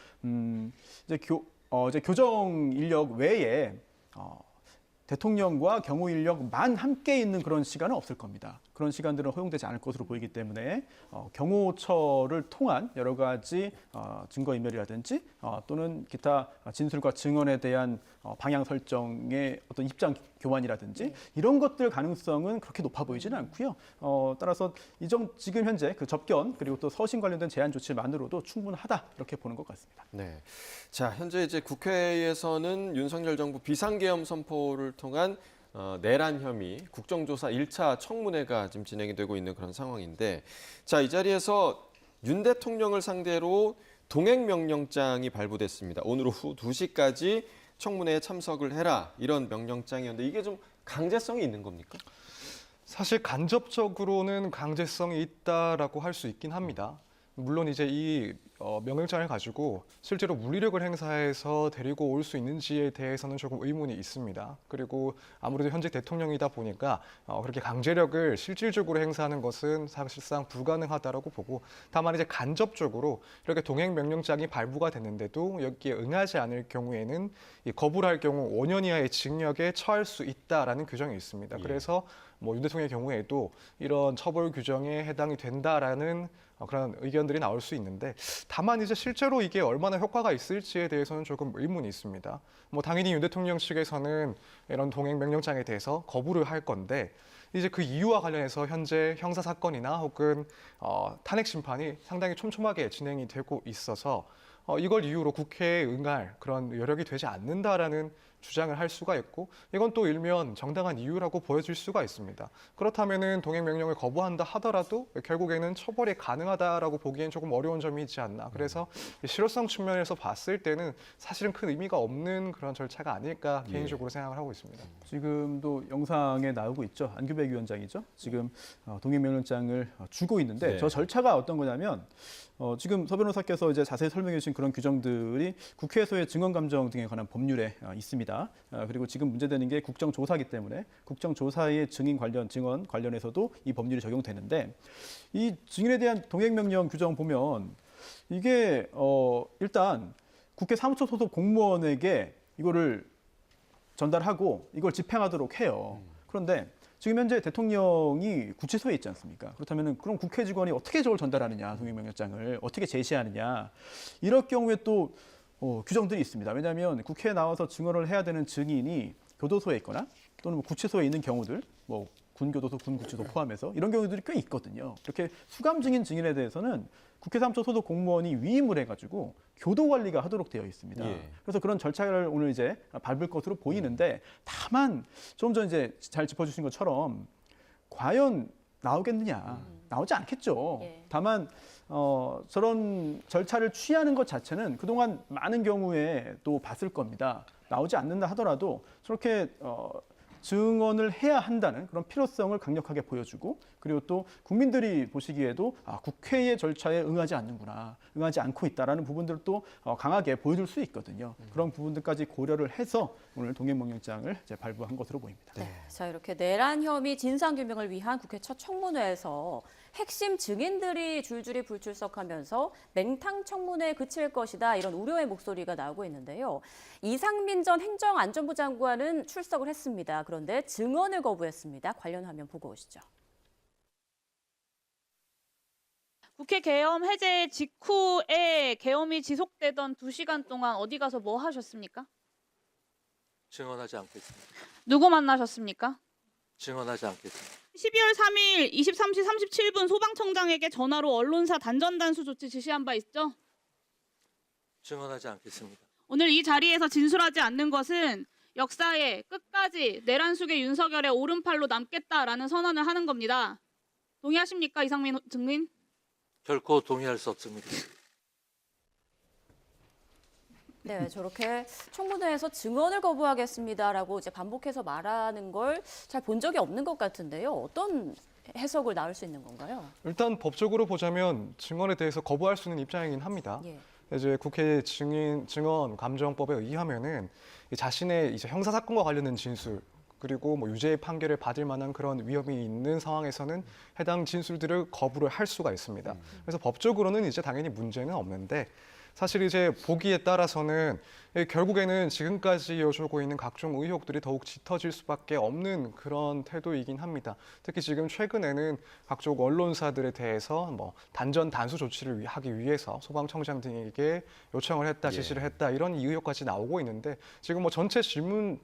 이제 교정 인력 외에 대통령과 경호 인력만 함께 있는 그런 시간은 없을 겁니다. 그런 시간들은 허용되지 않을 것으로 보이기 때문에 경호처를 통한 여러 가지 증거인멸이라든지 또는 기타 진술과 증언에 대한 방향 설정의 어떤 입장 교환이라든지 이런 것들 가능성은 그렇게 높아 보이지는 않고요. 따라서 지금 현재 그 접견 그리고 또 서신 관련된 제한 조치만으로도 충분하다 이렇게 보는 것 같습니다. 네. 자, 현재 이제 국회에서는 윤석열 정부 비상계엄 선포를 통한 내란 혐의 국정조사 1차 청문회가 지금 진행이 되고 있는 그런 상황인데, 자, 이 자리에서 윤 대통령을 상대로 동행명령장이 발부됐습니다. 오늘 오후 2시까지 청문회에 참석을 해라, 이런 명령장이었는데 이게 좀 강제성이 있는 겁니까? 사실 간접적으로는 강제성이 있다라고 할 수 있긴 합니다. 물론 이제 이 명령장을 가지고 실제로 물리력을 행사해서 데리고 올 수 있는지에 대해서는 조금 의문이 있습니다. 그리고 아무래도 현직 대통령이다 보니까 그렇게 강제력을 실질적으로 행사하는 것은 사실상 불가능하다라고 보고, 다만 이제 간접적으로 이렇게 동행 명령장이 발부가 됐는데도 여기에 응하지 않을 경우에는 거부를 할 경우 5년 이하의 징역에 처할 수 있다라는 규정이 있습니다. 예. 그래서 윤 대통령의 경우에도 이런 처벌 규정에 해당이 된다라는 그런 의견들이 나올 수 있는데, 다만 이제 실제로 이게 얼마나 효과가 있을지에 대해서는 조금 의문이 있습니다. 당연히 윤 대통령 측에서는 이런 동행 명령장에 대해서 거부를 할 건데, 이제 그 이유와 관련해서 현재 형사 사건이나 혹은 탄핵 심판이 상당히 촘촘하게 진행이 되고 있어서 이걸 이유로 국회에 응할 그런 여력이 되지 않는다라는 주장을 할 수가 있고 이건 또 일면 정당한 이유라고 보여질 수가 있습니다. 그렇다면은 동행 명령을 거부한다 하더라도 결국에는 처벌이 가능하다라고 보기엔 조금 어려운 점이 있지 않나. 그래서 실효성 측면에서 봤을 때는 사실은 큰 의미가 없는 그런 절차가 아닐까 개인적으로 생각을 하고 있습니다. 지금도 영상에 나오고 있죠. 안규백 위원장이죠. 지금 동행명령장을 주고 있는데 네. 저 절차가 어떤 거냐면 지금 서 변호사께서 이제 자세히 설명해 주신 그런 규정들이 국회에서의 증언감정 등에 관한 법률에 있습니다. 그리고 지금 문제되는 게 국정조사이기 때문에 국정조사의 증언 관련해서도 이 법률이 적용되는데 이 증인에 대한 동행명령 규정 보면 이게 일단 국회 사무처 소속 공무원에게 이거를 전달하고 이걸 집행하도록 해요. 그런데 지금 현재 대통령이 구치소에 있지 않습니까? 그렇다면 그럼 국회 직원이 어떻게 저걸 전달하느냐, 동행명령장을 어떻게 제시하느냐, 이럴 경우에 또 규정들이 있습니다. 왜냐하면 국회에 나와서 증언을 해야 되는 증인이 교도소에 있거나 또는 뭐 구치소에 있는 경우들, 뭐 군교도소, 군구치소 포함해서 이런 경우들이 꽤 있거든요. 이렇게 수감 증인 증인에 대해서는 국회 사무처 소속 공무원이 위임을 해가지고 교도 관리가 하도록 되어 있습니다. 예. 그래서 그런 절차를 오늘 이제 밟을 것으로 보이는데 다만 좀 전 이제 잘 짚어주신 것처럼 과연 나오겠느냐, 나오지 않겠죠. 예. 다만 저런 절차를 취하는 것 자체는 그동안 많은 경우에 또 봤을 겁니다. 나오지 않는다 하더라도 저렇게 증언을 해야 한다는 그런 필요성을 강력하게 보여주고 그리고 또 국민들이 보시기에도 국회의 절차에 응하지 않는구나, 응하지 않고 있다라는 부분들을 또 강하게 보여줄 수 있거든요. 그런 부분들까지 고려를 해서 오늘 동행명령장을 이제 발부한 것으로 보입니다. 네. 자, 이렇게 내란 혐의 진상규명을 위한 국회 첫 청문회에서 핵심 증인들이 줄줄이 불출석하면서 맹탕 청문회에 그칠 것이다 이런 우려의 목소리가 나오고 있는데요. 이상민 전 행정안전부 장관은 출석을 했습니다. 그런데 증언을 거부했습니다. 관련 화면 보고 오시죠. 국회 계엄 해제 직후에 계엄이 지속되던 2시간 동안 어디 가서 뭐 하셨습니까? 증언하지 않겠습니다. 누구 만나셨습니까? 증언하지 않겠습니다. 12월 3일 23시 37분 소방청장에게 전화로 언론사 단전 단수 조치 지시한 바 있죠? 증언하지 않겠습니다. 오늘 이 자리에서 진술하지 않는 것은 역사에 끝까지 내란 속의 윤석열의 오른팔로 남겠다라는 선언을 하는 겁니다. 동의하십니까, 이상민 증인? 결코 동의할 수 없습니다. 네, 저렇게 청문회에서 증언을 거부하겠습니다라고 이제 반복해서 말하는 걸 잘 본 적이 없는 것 같은데요. 어떤 해석을 나올 수 있는 건가요? 일단 법적으로 보자면 증언에 대해서 거부할 수 있는 입장이긴 합니다. 예. 이제 국회 증언 감정법에 의하면은 자신의 이제 형사 사건과 관련된 진술 그리고 뭐 유죄 판결을 받을 만한 그런 위험이 있는 상황에서는 해당 진술들을 거부를 할 수가 있습니다. 그래서 법적으로는 이제 당연히 문제는 없는데 사실 이제 보기에 따라서는 결국에는 지금까지 이어지고 있는 각종 의혹들이 더욱 짙어질 수밖에 없는 그런 태도이긴 합니다. 특히 지금 최근에는 각종 언론사들에 대해서 뭐 단전 단수 조치를 하기 위해서 소방청장 등에게 요청을 했다, 지시를 했다 이런 의혹까지 나오고 있는데 지금 뭐 전체 질문에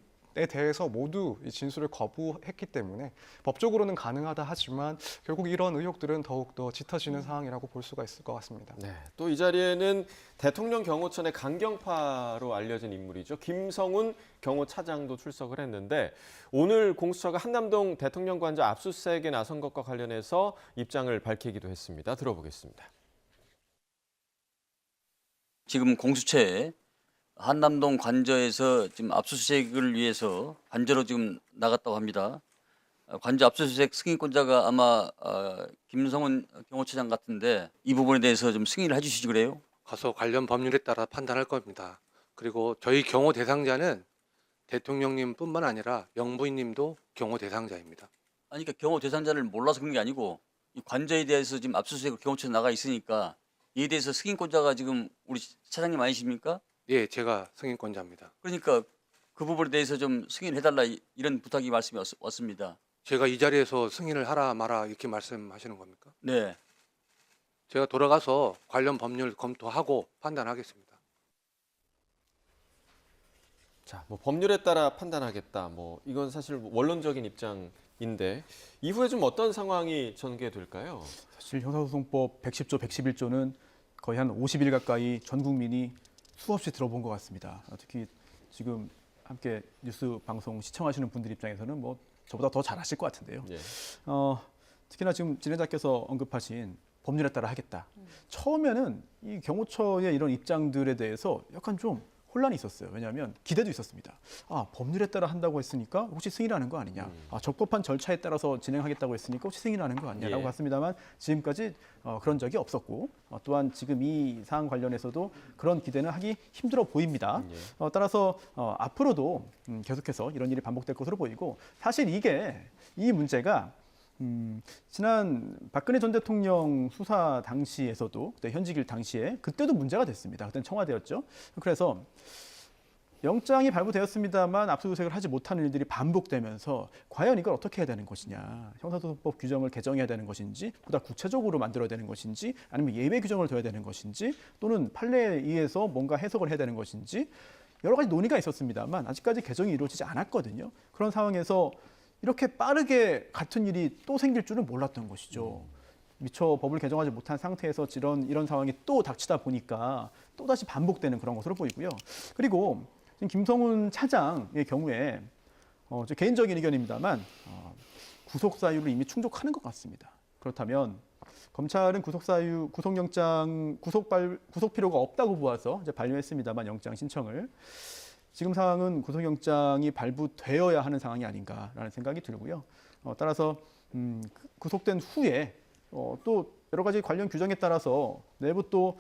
대해서 모두 이 진술을 거부했기 때문에 법적으로는 가능하다 하지만 결국 이런 의혹들은 더욱더 짙어지는 상황이라고 볼 수가 있을 것 같습니다. 네, 또 이 자리에는 대통령 경호처의 강경파로 알려진 인물이죠. 김성훈 경호차장도 출석을 했는데 오늘 공수처가 한남동 대통령 관저 압수수색에 나선 것과 관련해서 입장을 밝히기도 했습니다. 들어보겠습니다. 지금 공수처에 한남동 관저에서 지금 압수수색을 위해서 관저로 지금 나갔다고 합니다. 관저 압수수색 승인권자가 아마 김성훈 경호처장 같은데 이 부분에 대해서 좀 승인을 해주시지 그래요? 가서 관련 법률에 따라 판단할 겁니다. 그리고 저희 경호 대상자는 대통령님뿐만 아니라 영부인님도 경호 대상자입니다. 아니 그러니까 경호 대상자를 몰라서 그런 게 아니고 이 관저에 대해서 지금 압수수색을 경호처에 나가 있으니까 이에 대해서 승인권자가 지금 우리 차장님 아니십니까? 예, 제가 승인권자입니다. 그러니까 그 부분에 대해서 좀 승인해달라 이런 부탁이 말씀이 왔습니다. 제가 이 자리에서 승인을 하라 마라 이렇게 말씀하시는 겁니까? 네. 제가 돌아가서 관련 법률 검토하고 판단하겠습니다. 자, 뭐 법률에 따라 판단하겠다. 뭐 이건 사실 원론적인 입장인 인데 이후에 좀 어떤 상황이 전개될까요? 사실 형사소송법 110조, 111조는 거의 한 50일 가까이 전 국민이 수없이 들어본 것 같습니다. 특히 지금 함께 뉴스 방송 시청하시는 분들 입장에서는 뭐 저보다 더 잘 아실 것 같은데요. 예. 특히나 지금 진행자께서 언급하신 법률에 따라 하겠다. 처음에는 이 경호처의 이런 입장들에 대해서 약간 좀 혼란이 있었어요. 왜냐하면 기대도 있었습니다. 법률에 따라 한다고 했으니까 혹시 승인하는 거 아니냐. 적법한 절차에 따라서 진행하겠다고 했으니까 혹시 승인하는 거 아니냐라고 예. 봤습니다만 지금까지 그런 적이 없었고 또한 지금 이 사안 관련해서도 그런 기대는 하기 힘들어 보입니다. 예. 따라서 앞으로도 계속해서 이런 일이 반복될 것으로 보이고 사실 이 문제가 지난 박근혜 전 대통령 수사 당시에서도 그때 현직일 당시에 그때도 문제가 됐습니다. 그때는 청와대였죠. 그래서 영장이 발부되었습니다만 압수수색을 하지 못하는 일들이 반복되면서 과연 이걸 어떻게 해야 되는 것이냐. 형사소송법 규정을 개정해야 되는 것인지 보다 구체적으로 만들어야 되는 것인지 아니면 예외 규정을 둬야 되는 것인지 또는 판례에 의해서 뭔가 해석을 해야 되는 것인지 여러 가지 논의가 있었습니다만 아직까지 개정이 이루어지지 않았거든요. 그런 상황에서 이렇게 빠르게 같은 일이 또 생길 줄은 몰랐던 것이죠. 미처 법을 개정하지 못한 상태에서 이런 상황이 또 닥치다 보니까 또다시 반복되는 그런 것으로 보이고요. 그리고 지금 김성훈 차장의 경우에 제 개인적인 의견입니다만 구속 사유를 이미 충족하는 것 같습니다. 그렇다면 검찰은 구속영장 구속 필요가 없다고 보아서 이제 발표했습니다만 영장 신청을 지금 상황은 구속영장이 발부되어야 하는 상황이 아닌가라는 생각이 들고요. 따라서 구속된 후에 또 여러 가지 관련 규정에 따라서 내부 또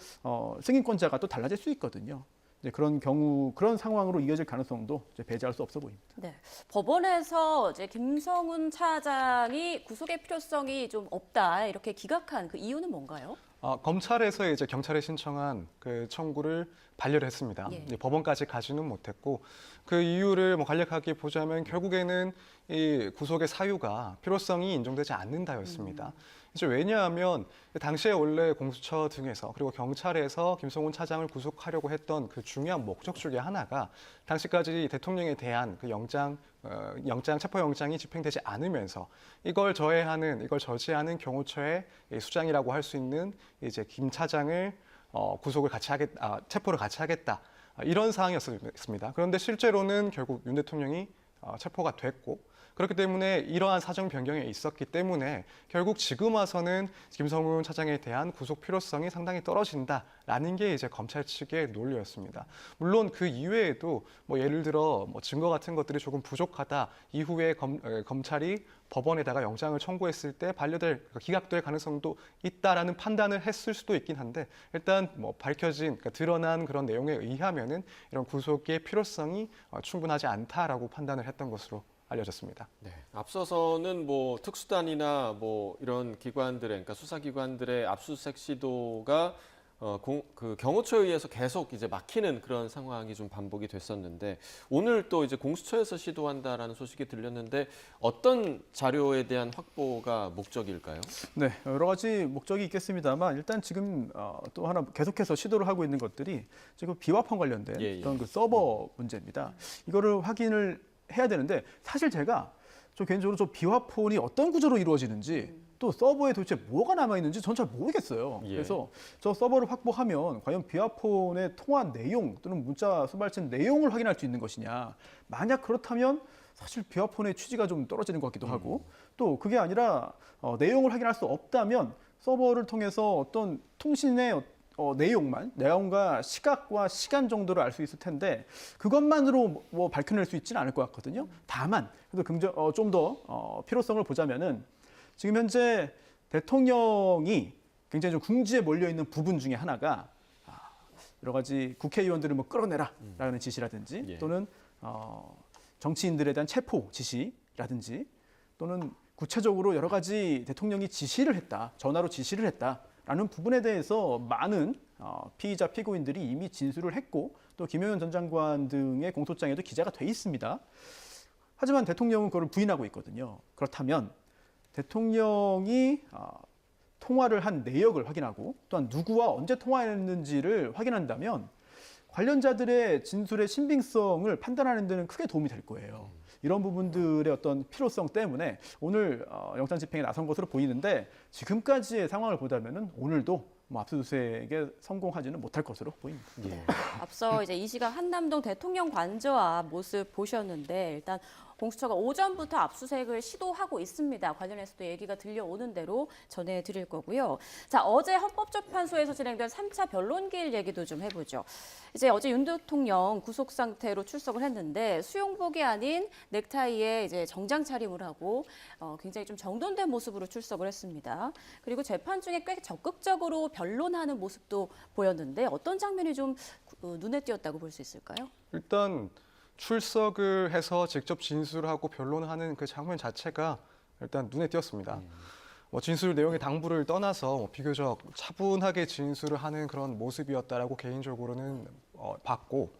승인권자가 또 달라질 수 있거든요. 이제 그런 경우 그런 상황으로 이어질 가능성도 이제 배제할 수 없어 보입니다. 네, 법원에서 이제 김성훈 차장이 구속의 필요성이 좀 없다 이렇게 기각한 그 이유는 뭔가요? 검찰에서 이제 경찰에 신청한 그 청구를 반려를 했습니다. 예. 이제 법원까지 가지는 못했고 그 이유를 뭐 간략하게 보자면 결국에는 이 구속의 사유가 필요성이 인정되지 않는다였습니다. 이제 왜냐하면 당시에 원래 공수처 등에서 그리고 경찰에서 김성훈 차장을 구속하려고 했던 그 중요한 목적 중에 하나가 당시까지 대통령에 대한 그 체포영장이 집행되지 않으면서 이걸 저지하는 경호처의 수장이라고 할 수 있는 이제 김 차장을 체포를 같이 하겠다. 이런 사항이었습니다. 그런데 실제로는 결국 윤 대통령이 체포가 됐고 그렇기 때문에 이러한 사정 변경이 있었기 때문에 결국 지금 와서는 김성훈 차장에 대한 구속 필요성이 상당히 떨어진다라는 게 이제 검찰 측의 논리였습니다. 물론 그 이외에도 뭐 예를 들어 뭐 증거 같은 것들이 조금 부족하다 이후에 검찰이 법원에다가 영장을 청구했을 때 기각될 가능성도 있다라는 판단을 했을 수도 있긴 한데 일단 뭐 그러니까 드러난 그런 내용에 의하면은 이런 구속의 필요성이 충분하지 않다라고 판단을 했던 것으로 알려졌습니다. 네, 앞서서는 뭐 특수단이나 뭐 이런 그러니까 수사기관들의 압수수색 시도가 그 경호처에 의해서 계속 이제 막히는 그런 상황이 좀 반복이 됐었는데 오늘 또 이제 공수처에서 시도한다라는 소식이 들렸는데 어떤 자료에 대한 확보가 목적일까요? 네, 여러 가지 목적이 있겠습니다만 일단 지금 또 하나 계속해서 시도를 하고 있는 것들이 지금 비화폰 관련된 예. 그런 그 서버 문제입니다. 이거를 확인을 해야 되는데 사실 제가 개인적으로 저 비화폰이 어떤 구조로 이루어지는지 또 서버에 도대체 뭐가 남아있는지 전 잘 모르겠어요. 예. 그래서 저 서버를 확보하면 과연 비화폰의 통화 내용 또는 문자 수발친 내용을 확인할 수 있는 것이냐. 만약 그렇다면 사실 비화폰의 취지가 좀 떨어지는 것 같기도 하고 또 그게 아니라 내용을 확인할 수 없다면 서버를 통해서 어떤 통신의 내용과 시각과 시간 정도를 알 수 있을 텐데 그것만으로 뭐 밝혀낼 수 있지는 않을 것 같거든요. 다만 그래도 좀 더 필요성을 보자면은 지금 현재 대통령이 굉장히 좀 궁지에 몰려 있는 부분 중에 하나가 여러 가지 국회의원들을 뭐 끌어내라라는 지시라든지 예. 또는 정치인들에 대한 체포 지시라든지 또는 구체적으로 여러 가지 대통령이 지시를 했다, 전화로 지시를 했다. 라는 부분에 대해서 많은 피의자, 피고인들이 이미 진술을 했고 또 김용현 전 장관 등의 공소장에도 기재가 돼 있습니다. 하지만 대통령은 그걸 부인하고 있거든요. 그렇다면 대통령이 통화를 한 내역을 확인하고 또한 누구와 언제 통화했는지를 확인한다면 관련자들의 진술의 신빙성을 판단하는 데는 크게 도움이 될 거예요. 이런 부분들의 어떤 필요성 때문에 오늘 영장 집행에 나선 것으로 보이는데 지금까지의 상황을 보자면은 오늘도 뭐 압수수색에 성공하지는 못할 것으로 보입니다. 예. 앞서 이제 이 시각 한남동 대통령 관저 앞 모습 보셨는데 일단 공수처가 오전부터 압수수색을 시도하고 있습니다. 관련해서도 얘기가 들려오는 대로 전해드릴 거고요. 자, 어제 헌법재판소에서 진행된 3차 변론기일 얘기도 좀 해보죠. 이제 어제 윤 대통령 구속 상태로 출석을 했는데 수용복이 아닌 넥타이에 이제 정장 차림을 하고 굉장히 좀 정돈된 모습으로 출석을 했습니다. 그리고 재판 중에 꽤 적극적으로 변론하는 모습도 보였는데 어떤 장면이 좀 눈에 띄었다고 볼 수 있을까요? 일단 출석을 해서 직접 진술하고 변론하는 그 장면 자체가 일단 눈에 띄었습니다. 뭐 진술 내용의 당부를 떠나서 뭐 비교적 차분하게 진술을 하는 그런 모습이었다라고 개인적으로는 봤고,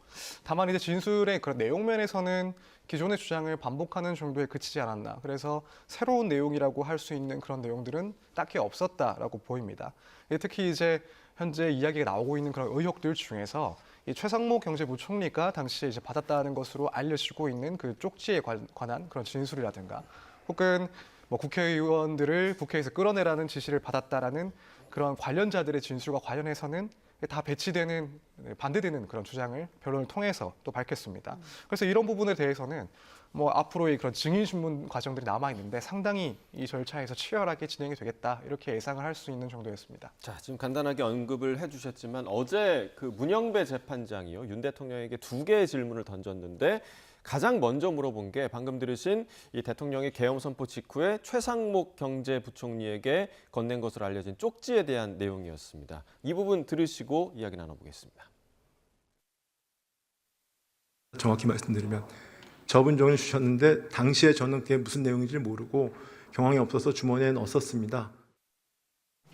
다만 이제 진술의 그런 내용 면에서는 기존의 주장을 반복하는 정도에 그치지 않았나. 그래서 새로운 내용이라고 할 수 있는 그런 내용들은 딱히 없었다라고 보입니다. 특히 이제 현재 이야기가 나오고 있는 그런 의혹들 중에서 이 최상목 경제부총리가 당시에 이제 받았다는 것으로 알려지고 있는 그 쪽지에 관한 그런 진술이라든가, 혹은 뭐 국회의원들을 국회에서 끌어내라는 지시를 받았다라는 그런 관련자들의 진술과 관련해서는 다 배치되는, 반대되는 그런 주장을 변론을 통해서 또 밝혔습니다. 그래서 이런 부분에 대해서는 뭐 앞으로의 그런 증인 신문 과정들이 남아 있는데 상당히 이 절차에서 치열하게 진행이 되겠다, 이렇게 예상을 할 수 있는 정도였습니다. 자, 지금 간단하게 언급을 해주셨지만 어제 그 문영배 재판장이요, 윤 대통령에게 2개의 질문을 던졌는데 가장 먼저 물어본 게 방금 들으신 이 대통령의 계엄 선포 직후에 최상목 경제부총리에게 건넨 것으로 알려진 쪽지에 대한 내용이었습니다. 이 부분 들으시고 이야기 나눠보겠습니다. 정확히 말씀드리면 저분종을 주셨는데 당시에 저는 그게 무슨 내용인지 모르고 경황이 없어서 주머니에 넣었었습니다.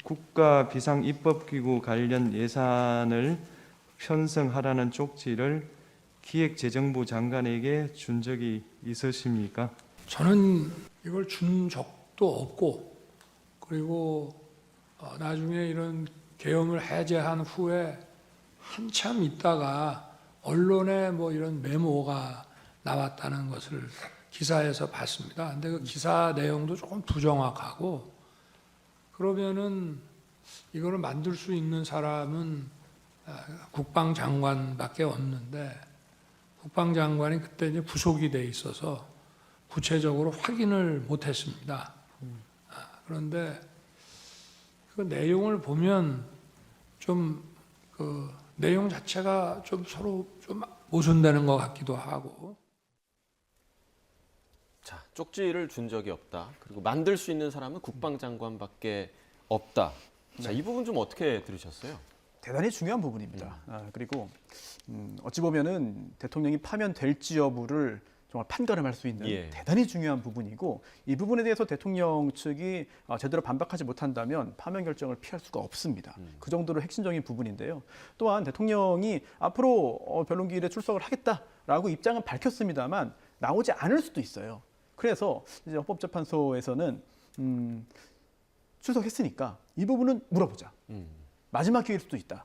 국가 비상 입법기구 관련 예산을 편성하라는 쪽지를 기획재정부 장관에게 준 적이 있으십니까? 저는 이걸 준 적도 없고, 그리고 나중에 이런 계엄을 해제한 후에 한참 있다가 언론에 뭐 이런 메모가 나왔다는 것을 기사에서 봤습니다. 근데 그 기사 내용도 조금 부정확하고, 그러면은 이거를 만들 수 있는 사람은 국방장관밖에 없는데, 국방장관이 그때 이제 부속이 돼 있어서 구체적으로 확인을 못했습니다. 그런데 그 내용을 보면 좀 그 내용 자체가 좀 서로 좀 모순되는 것 같기도 하고. 자, 쪽지를 준 적이 없다. 그리고 만들 수 있는 사람은 국방장관밖에 없다. 자, 이 부분 좀 어떻게 들으셨어요? 대단히 중요한 부분입니다. 그리고 어찌 보면은 대통령이 파면될지 여부를 정말 판가름할 수 있는 대단히 중요한 부분이고, 이 부분에 대해서 대통령 측이 제대로 반박하지 못한다면 파면 결정을 피할 수가 없습니다. 그 정도로 핵심적인 부분인데요. 또한 대통령이 앞으로 변론기일에 출석을 하겠다라고 입장은 밝혔습니다만 나오지 않을 수도 있어요. 그래서 이제 헌법재판소에서는 출석했으니까 이 부분은 물어보자. 마지막 기회일 수도 있다.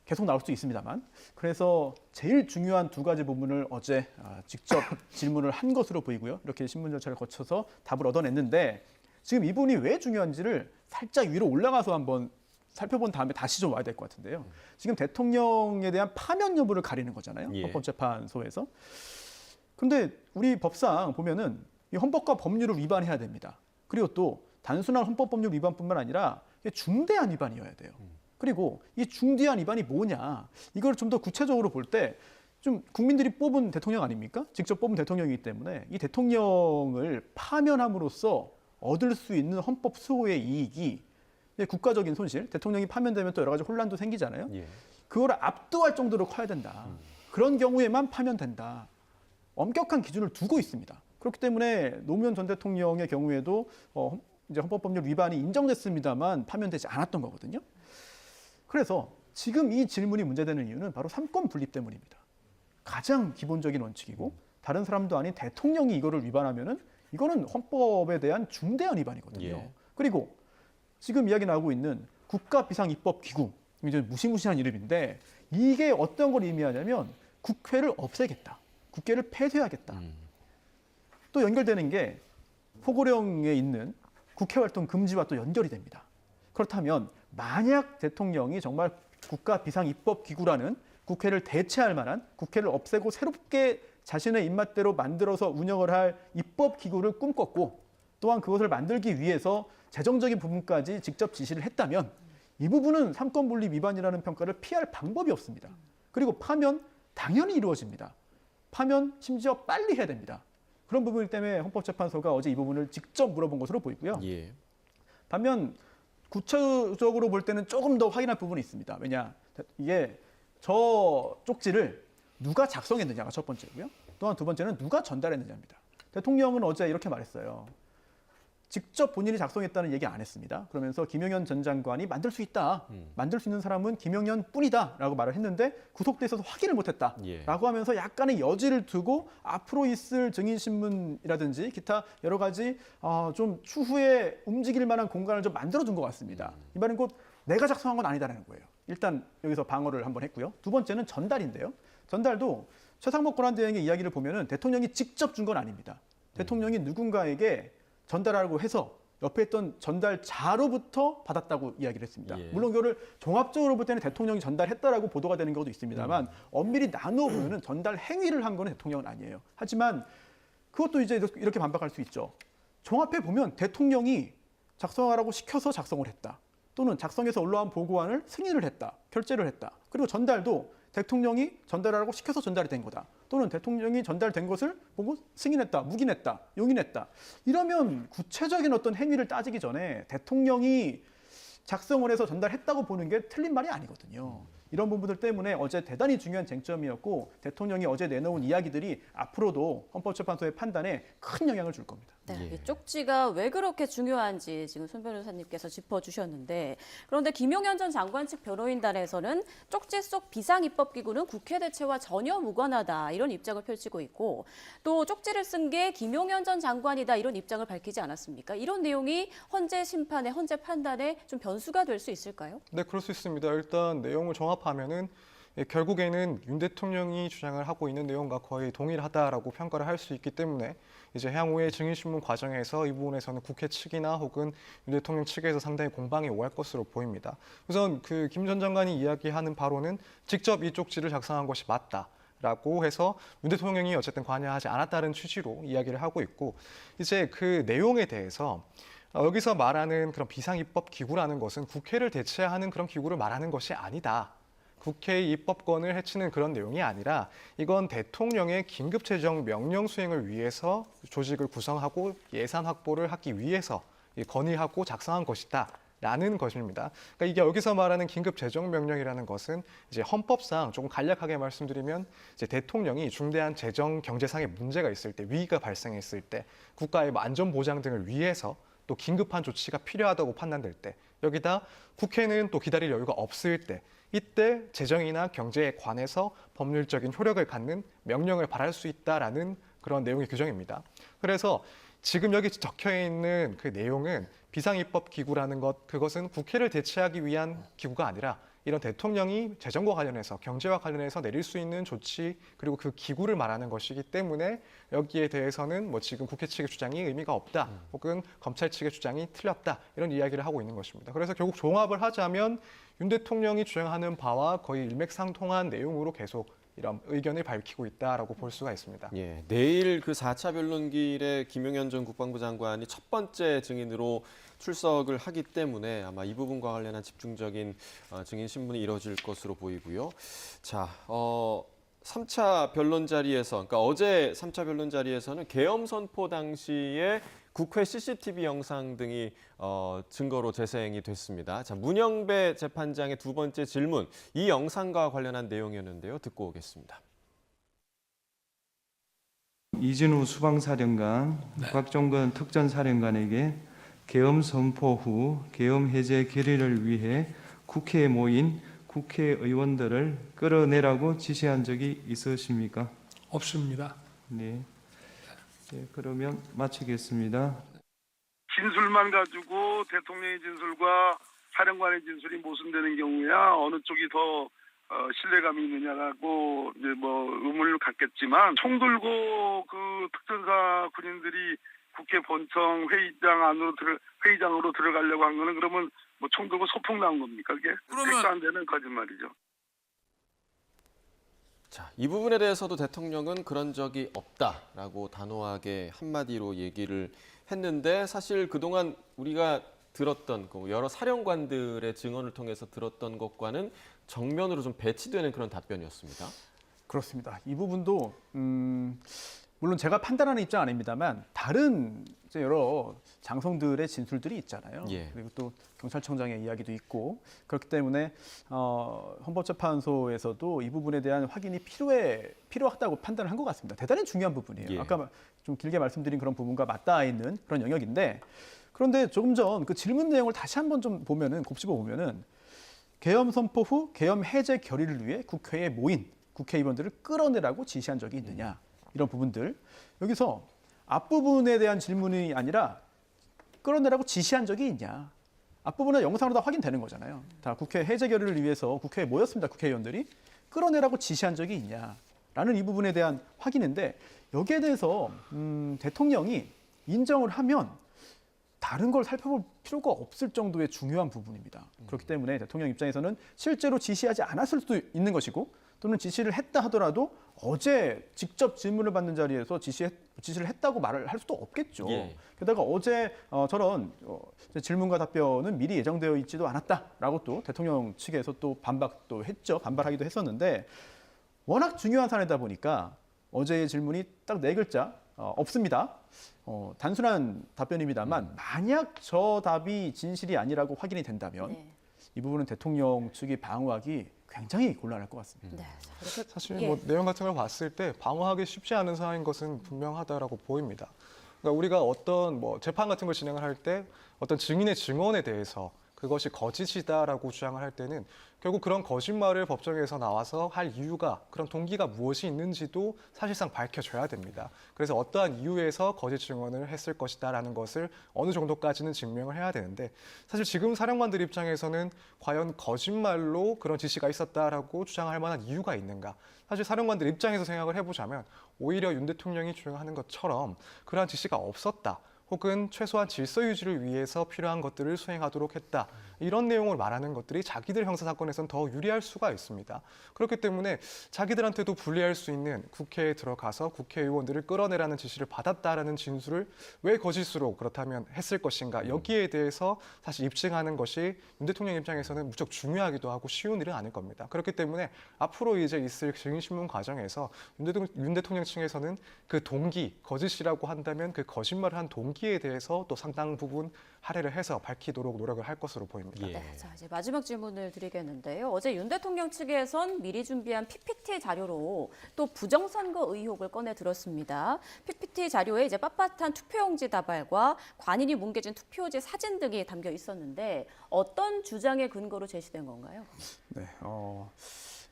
계속 나올 수 있습니다만. 그래서 제일 중요한 2가지 부분을 어제 직접 질문을 한 것으로 보이고요. 이렇게 신문 절차를 거쳐서 답을 얻어냈는데, 지금 이 부분이 왜 중요한지를 살짝 위로 올라가서 한번 살펴본 다음에 다시 좀 와야 될 것 같은데요. 지금 대통령에 대한 파면 여부를 가리는 거잖아요. 헌법재판소에서. 그런데 우리 법상 보면은 이 헌법과 법률을 위반해야 됩니다. 그리고 또 단순한 헌법 법률 위반뿐만 아니라 중대한 위반이어야 돼요. 그리고 이 중대한 위반이 뭐냐, 이걸 좀 더 구체적으로 볼 때 좀 국민들이 뽑은 대통령 아닙니까? 직접 뽑은 대통령이기 때문에 이 대통령을 파면함으로써 얻을 수 있는 헌법 수호의 이익이 국가적인 손실, 대통령이 파면되면 또 여러 가지 혼란도 생기잖아요. 그걸 압도할 정도로 커야 된다. 그런 경우에만 파면된다. 엄격한 기준을 두고 있습니다. 그렇기 때문에 노무현 전 대통령의 경우에도 이제 헌법법률 위반이 인정됐습니다만 파면되지 않았던 거거든요. 그래서 지금 이 질문이 문제되는 이유는 바로 삼권 분립 때문입니다. 가장 기본적인 원칙이고, 다른 사람도 아닌 대통령이 이거를 위반하면은 이거는 헌법에 대한 중대한 위반이거든요. 그리고 지금 이야기 나오고 있는 국가 비상 입법 기구, 굉장히 무시무시한 이름인데 이게 어떤 걸 의미하냐면 국회를 없애겠다. 국회를 폐쇄하겠다. 또 연결되는 게 포고령에 있는 국회 활동 금지와 또 연결이 됩니다. 그렇다면 만약 대통령이 정말 국가 비상 입법 기구라는 국회를 대체할 만한 국회를 없애고 새롭게 자신의 입맛대로 만들어서 운영을 할 입법 기구를 꿈꿨고 또한 그것을 만들기 위해서 재정적인 부분까지 직접 지시를 했다면 이 부분은 삼권 분립 위반이라는 평가를 피할 방법이 없습니다. 그리고 파면 당연히 이루어집니다. 파면 심지어 빨리 해야 됩니다. 그런 부분 때문에 헌법재판소가 어제 이 부분을 직접 물어본 것으로 보이고요. 예. 반면 구체적으로 볼 때는 조금 더 확인할 부분이 있습니다. 왜냐, 이게 저 쪽지를 누가 작성했느냐가 첫 번째고요. 또한 두 번째는 누가 전달했느냐입니다. 대통령은 어제 이렇게 말했어요. 직접 본인이 작성했다는 얘기 안 했습니다. 그러면서 김용현 전 장관이 만들 수 있다. 만들 수 있는 사람은 김용현 뿐이다. 라고 말을 했는데 구속돼 있어서 확인을 못했다. 예. 라고 하면서 약간의 여지를 두고 앞으로 있을 증인신문이라든지 기타 여러 가지 좀 추후에 움직일 만한 공간을 좀 만들어둔 것 같습니다. 이 말은 곧 내가 작성한 건 아니다라는 거예요. 일단 여기서 방어를 한번 했고요. 두 번째는 전달인데요. 전달도 최상목 권한대행의 이야기를 보면은 대통령이 직접 준 건 아닙니다. 대통령이 누군가에게 전달하라고 해서 옆에 있던 전달자로부터 받았다고 이야기를 했습니다. 예. 물론 그거를 종합적으로 볼 때는 대통령이 전달했다라고 보도가 되는 것도 있습니다만 엄밀히 나누어 보면은 전달 행위를 한 거는 대통령은 아니에요. 하지만 그것도 이제 이렇게 반박할 수 있죠. 종합해 보면 대통령이 작성하라고 시켜서 작성을 했다. 또는 작성해서 올라온 보고안을 승인을 했다. 결재를 했다. 그리고 전달도 대통령이 전달하라고 시켜서 전달이 된 거다. 또는 대통령이 전달된 것을 보고 승인했다, 묵인했다, 용인했다. 이러면 구체적인 어떤 행위를 따지기 전에 대통령이 작성을 해서 전달했다고 보는 게 틀린 말이 아니거든요. 이런 부분들 때문에 어제 대단히 중요한 쟁점이었고 대통령이 어제 내놓은 이야기들이 앞으로도 헌법재판소의 판단에 큰 영향을 줄 겁니다. 네, 이 쪽지가 왜 그렇게 중요한지 지금 손 변호사님께서 짚어주셨는데 그런데 김용현 전 장관 측 변호인단에서는 쪽지 속 비상입법기구는 국회 대체와 전혀 무관하다 이런 입장을 펼치고 있고 또 쪽지를 쓴 게 김용현 전 장관이다 이런 입장을 밝히지 않았습니까? 이런 내용이 헌재 심판에 헌재 판단에 좀 변수가 될 수 있을까요? 네, 그럴 수 있습니다. 일단 내용을 종합하면은 결국에는 윤 대통령이 주장을 하고 있는 내용과 거의 동일하다라고 평가를 할 수 있기 때문에 이제 향후에 증인신문 과정에서 이 부분에서는 국회 측이나 혹은 윤 대통령 측에서 상당히 공방이 오갈 것으로 보입니다. 우선 그 김 전 장관이 이야기하는 바로는 직접 이 쪽지를 작성한 것이 맞다라고 해서 윤 대통령이 어쨌든 관여하지 않았다는 취지로 이야기를 하고 있고 이제 그 내용에 대해서 여기서 말하는 그런 비상입법 기구라는 것은 국회를 대체하는 그런 기구를 말하는 것이 아니다. 국회의 입법권을 해치는 그런 내용이 아니라 이건 대통령의 긴급재정 명령 수행을 위해서 조직을 구성하고 예산 확보를 하기 위해서 건의하고 작성한 것이다. 라는 것입니다. 그러니까 이게 여기서 말하는 긴급재정명령이라는 것은 이제 헌법상 조금 간략하게 말씀드리면 이제 대통령이 중대한 재정 경제상의 문제가 있을 때 위기가 발생했을 때 국가의 안전 보장 등을 위해서 또 긴급한 조치가 필요하다고 판단될 때 여기다 국회는 또 기다릴 여유가 없을 때 이때 재정이나 경제에 관해서 법률적인 효력을 갖는 명령을 발할 수 있다라는 그런 내용의 규정입니다. 그래서 지금 여기 적혀 있는 그 내용은 비상입법기구라는 것, 그것은 국회를 대체하기 위한 기구가 아니라 이런 대통령이 재정과 관련해서 경제와 관련해서 내릴 수 있는 조치 그리고 그 기구를 말하는 것이기 때문에 여기에 대해서는 뭐 지금 국회 측의 주장이 의미가 없다 혹은 검찰 측의 주장이 틀렸다 이런 이야기를 하고 있는 것입니다. 그래서 결국 종합을 하자면 윤 대통령이 주장하는 바와 거의 일맥상통한 내용으로 계속 이런 의견을 밝히고 있다라고 볼 수가 있습니다. 예, 내일 그 4차 변론길에 김용현 전 국방부 장관이 첫 번째 증인으로 출석을 하기 때문에 아마 이 부분과 관련한 집중적인 증인 신문이 이뤄질 것으로 보이고요. 자, 3차 변론 자리에서, 그러니까 어제 3차 변론 자리에서는 계엄 선포 당시에 국회 CCTV 영상 등이 증거로 재생이 됐습니다. 자, 문영배 재판장의 두 번째 질문, 이 영상과 관련한 내용이었는데요. 듣고 오겠습니다. 이진우 수방사령관, 곽종건 특전사령관에게 계엄 선포 후 계엄 해제 결의를 위해 국회에 모인 국회의원들을 끌어내라고 지시한 적이 있으십니까? 없습니다. 네. 네, 그러면 마치겠습니다. 진술만 가지고 대통령의 진술과 사령관의 진술이 모순되는 경우야 어느 쪽이 더 신뢰감이 있느냐라고 이제 뭐 의문을 갖겠지만 총 들고 그 특전사 군인들이 국회 본청 회의장으로 들어가려고 한 거는 그러면 뭐 총 들고 소풍 나온 겁니까? 그게 말도 안 되는 거짓말이죠. 자, 이 부분에 대해서도 대통령은 그런 적이 없다라고 단호하게 한마디로 얘기를 했는데 사실 그동안 우리가 들었던 여러 사령관들의 증언을 통해서 들었던 것과는 정면으로 좀 배치되는 그런 답변이었습니다. 그렇습니다. 이 부분도 물론 제가 판단하는 입장 아닙니다만 다른 이제 여러 장성들의 진술들이 있잖아요. 예. 그리고 또 경찰청장의 이야기도 있고 그렇기 때문에 헌법재판소에서도 이 부분에 대한 확인이 필요하다고 판단을 한 것 같습니다. 대단히 중요한 부분이에요. 예. 아까 좀 길게 말씀드린 그런 부분과 맞닿아 있는 그런 영역인데 그런데 조금 전 그 질문 내용을 다시 한번 좀 보면은 곱씹어 보면은 계엄 선포 후 계엄 해제 결의를 위해 국회에 모인 국회의원들을 끌어내라고 지시한 적이 있느냐 이런 부분들 여기서 앞부분에 대한 질문이 아니라 끌어내라고 지시한 적이 있냐 앞부분은 영상으로 다 확인되는 거잖아요. 다 국회 해제 결의를 위해서 국회에 모였습니다. 국회의원들이 끌어내라고 지시한 적이 있냐라는 이 부분에 대한 확인인데 여기에 대해서 대통령이 인정을 하면 다른 걸 살펴볼 필요가 없을 정도의 중요한 부분입니다. 그렇기 때문에 대통령 입장에서는 실제로 지시하지 않았을 수도 있는 것이고 또는 지시를 했다 하더라도 어제 직접 질문을 받는 자리에서 지시를 했다고 말을 할 수도 없겠죠. 예. 게다가 어제 저런 질문과 답변은 미리 예정되어 있지도 않았다라고 또 대통령 측에서 또 반발하기도 했었는데 워낙 중요한 사안이다 보니까 어제의 질문이 딱 4글자 없습니다. 단순한 답변입니다만 만약 저 답이 진실이 아니라고 확인이 된다면 네. 이 부분은 대통령 측이 방어하기 굉장히 곤란할 것 같습니다. 네. 자, 이렇게 사실 예. 뭐 내용 같은 걸 봤을 때 방어하기 쉽지 않은 상황인 것은 분명하다라고 보입니다. 그러니까 우리가 어떤 뭐 재판 같은 걸 진행을 할 때 어떤 증인의 증언에 대해서 그것이 거짓이다라고 주장을 할 때는 결국 그런 거짓말을 법정에서 나와서 할 이유가 그런 동기가 무엇이 있는지도 사실상 밝혀져야 됩니다. 그래서 어떠한 이유에서 거짓 증언을 했을 것이다라는 것을 어느 정도까지는 증명을 해야 되는데 사실 지금 사령관들 입장에서는 과연 거짓말로 그런 지시가 있었다라고 주장할 만한 이유가 있는가? 사실 사령관들 입장에서 생각을 해보자면 오히려 윤 대통령이 주장하는 것처럼 그러한 지시가 없었다. 혹은 최소한 질서 유지를 위해서 필요한 것들을 수행하도록 했다. 이런 내용을 말하는 것들이 자기들 형사사건에서는 더 유리할 수가 있습니다. 그렇기 때문에 자기들한테도 불리할 수 있는 국회에 들어가서 국회의원들을 끌어내라는 지시를 받았다라는 진술을 왜 거짓으로 그렇다면 했을 것인가. 여기에 대해서 사실 입증하는 것이 윤 대통령 입장에서는 무척 중요하기도 하고 쉬운 일은 아닐 겁니다. 그렇기 때문에 앞으로 이제 있을 증인신문 과정에서 윤 대통령 측에서는 그 동기, 거짓이라고 한다면 그 거짓말을 한 동기에 대해서 또 상당 부분 할애를 해서 밝히도록 노력을 할 것으로 보입니다. 예. 네, 자 이제 마지막 질문을 드리겠는데요. 어제 윤 대통령 측에선 미리 준비한 PPT 자료로 또 부정선거 의혹을 꺼내 들었습니다. PPT 자료에 이제 빳빳한 투표용지 다발과 관인이 뭉개진 투표지 사진 등이 담겨 있었는데 어떤 주장의 근거로 제시된 건가요? 네,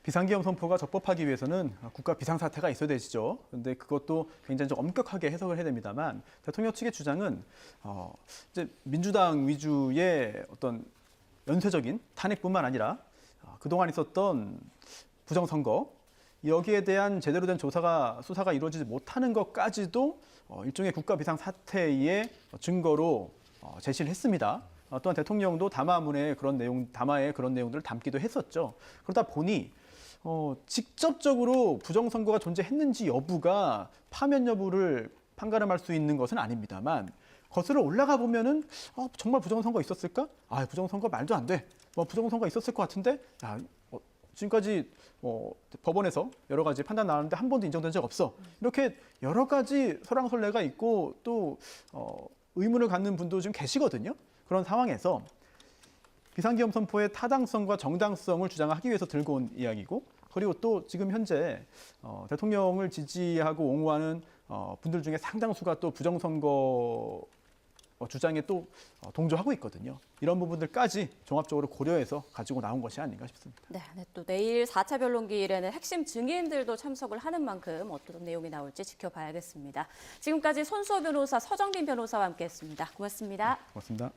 비상계엄 선포가 적법하기 위해서는 국가 비상사태가 있어야 되시죠. 그런데 그것도 굉장히 좀 엄격하게 해석을 해야 됩니다만 대통령 측의 주장은 이제 민주당 위주의 어떤 연쇄적인 탄핵뿐만 아니라 그동안 있었던 부정선거 여기에 대한 제대로 된 수사가 이루어지지 못하는 것까지도 일종의 국가 비상사태의 증거로 제시를 했습니다. 또한 대통령도 담화에 그런 내용들을 담기도 했었죠. 그러다 보니 직접적으로 부정선거가 존재했는지 여부가 파면 여부를 판가름할 수 있는 것은 아닙니다만 거슬러 올라가 보면은 정말 부정선거 있었을까? 부정선거 말도 안 돼. 부정선거 있었을 것 같은데 지금까지 법원에서 여러 가지 판단 나왔는데 한 번도 인정된 적 없어. 이렇게 여러 가지 설왕설래가 있고 또 의문을 갖는 분도 지금 계시거든요. 그런 상황에서 비상계엄 선포의 타당성과 정당성을 주장하기 위해서 들고 온 이야기고 그리고 또 지금 현재 대통령을 지지하고 옹호하는 분들 중에 상당수가 또 부정선거 주장에 또 동조하고 있거든요. 이런 부분들까지 종합적으로 고려해서 가지고 나온 것이 아닌가 싶습니다. 네, 또 내일 4차 변론기일에는 핵심 증인들도 참석을 하는 만큼 어떤 내용이 나올지 지켜봐야겠습니다. 지금까지 손수호 변호사, 서정빈 변호사와 함께했습니다. 고맙습니다. 고맙습니다.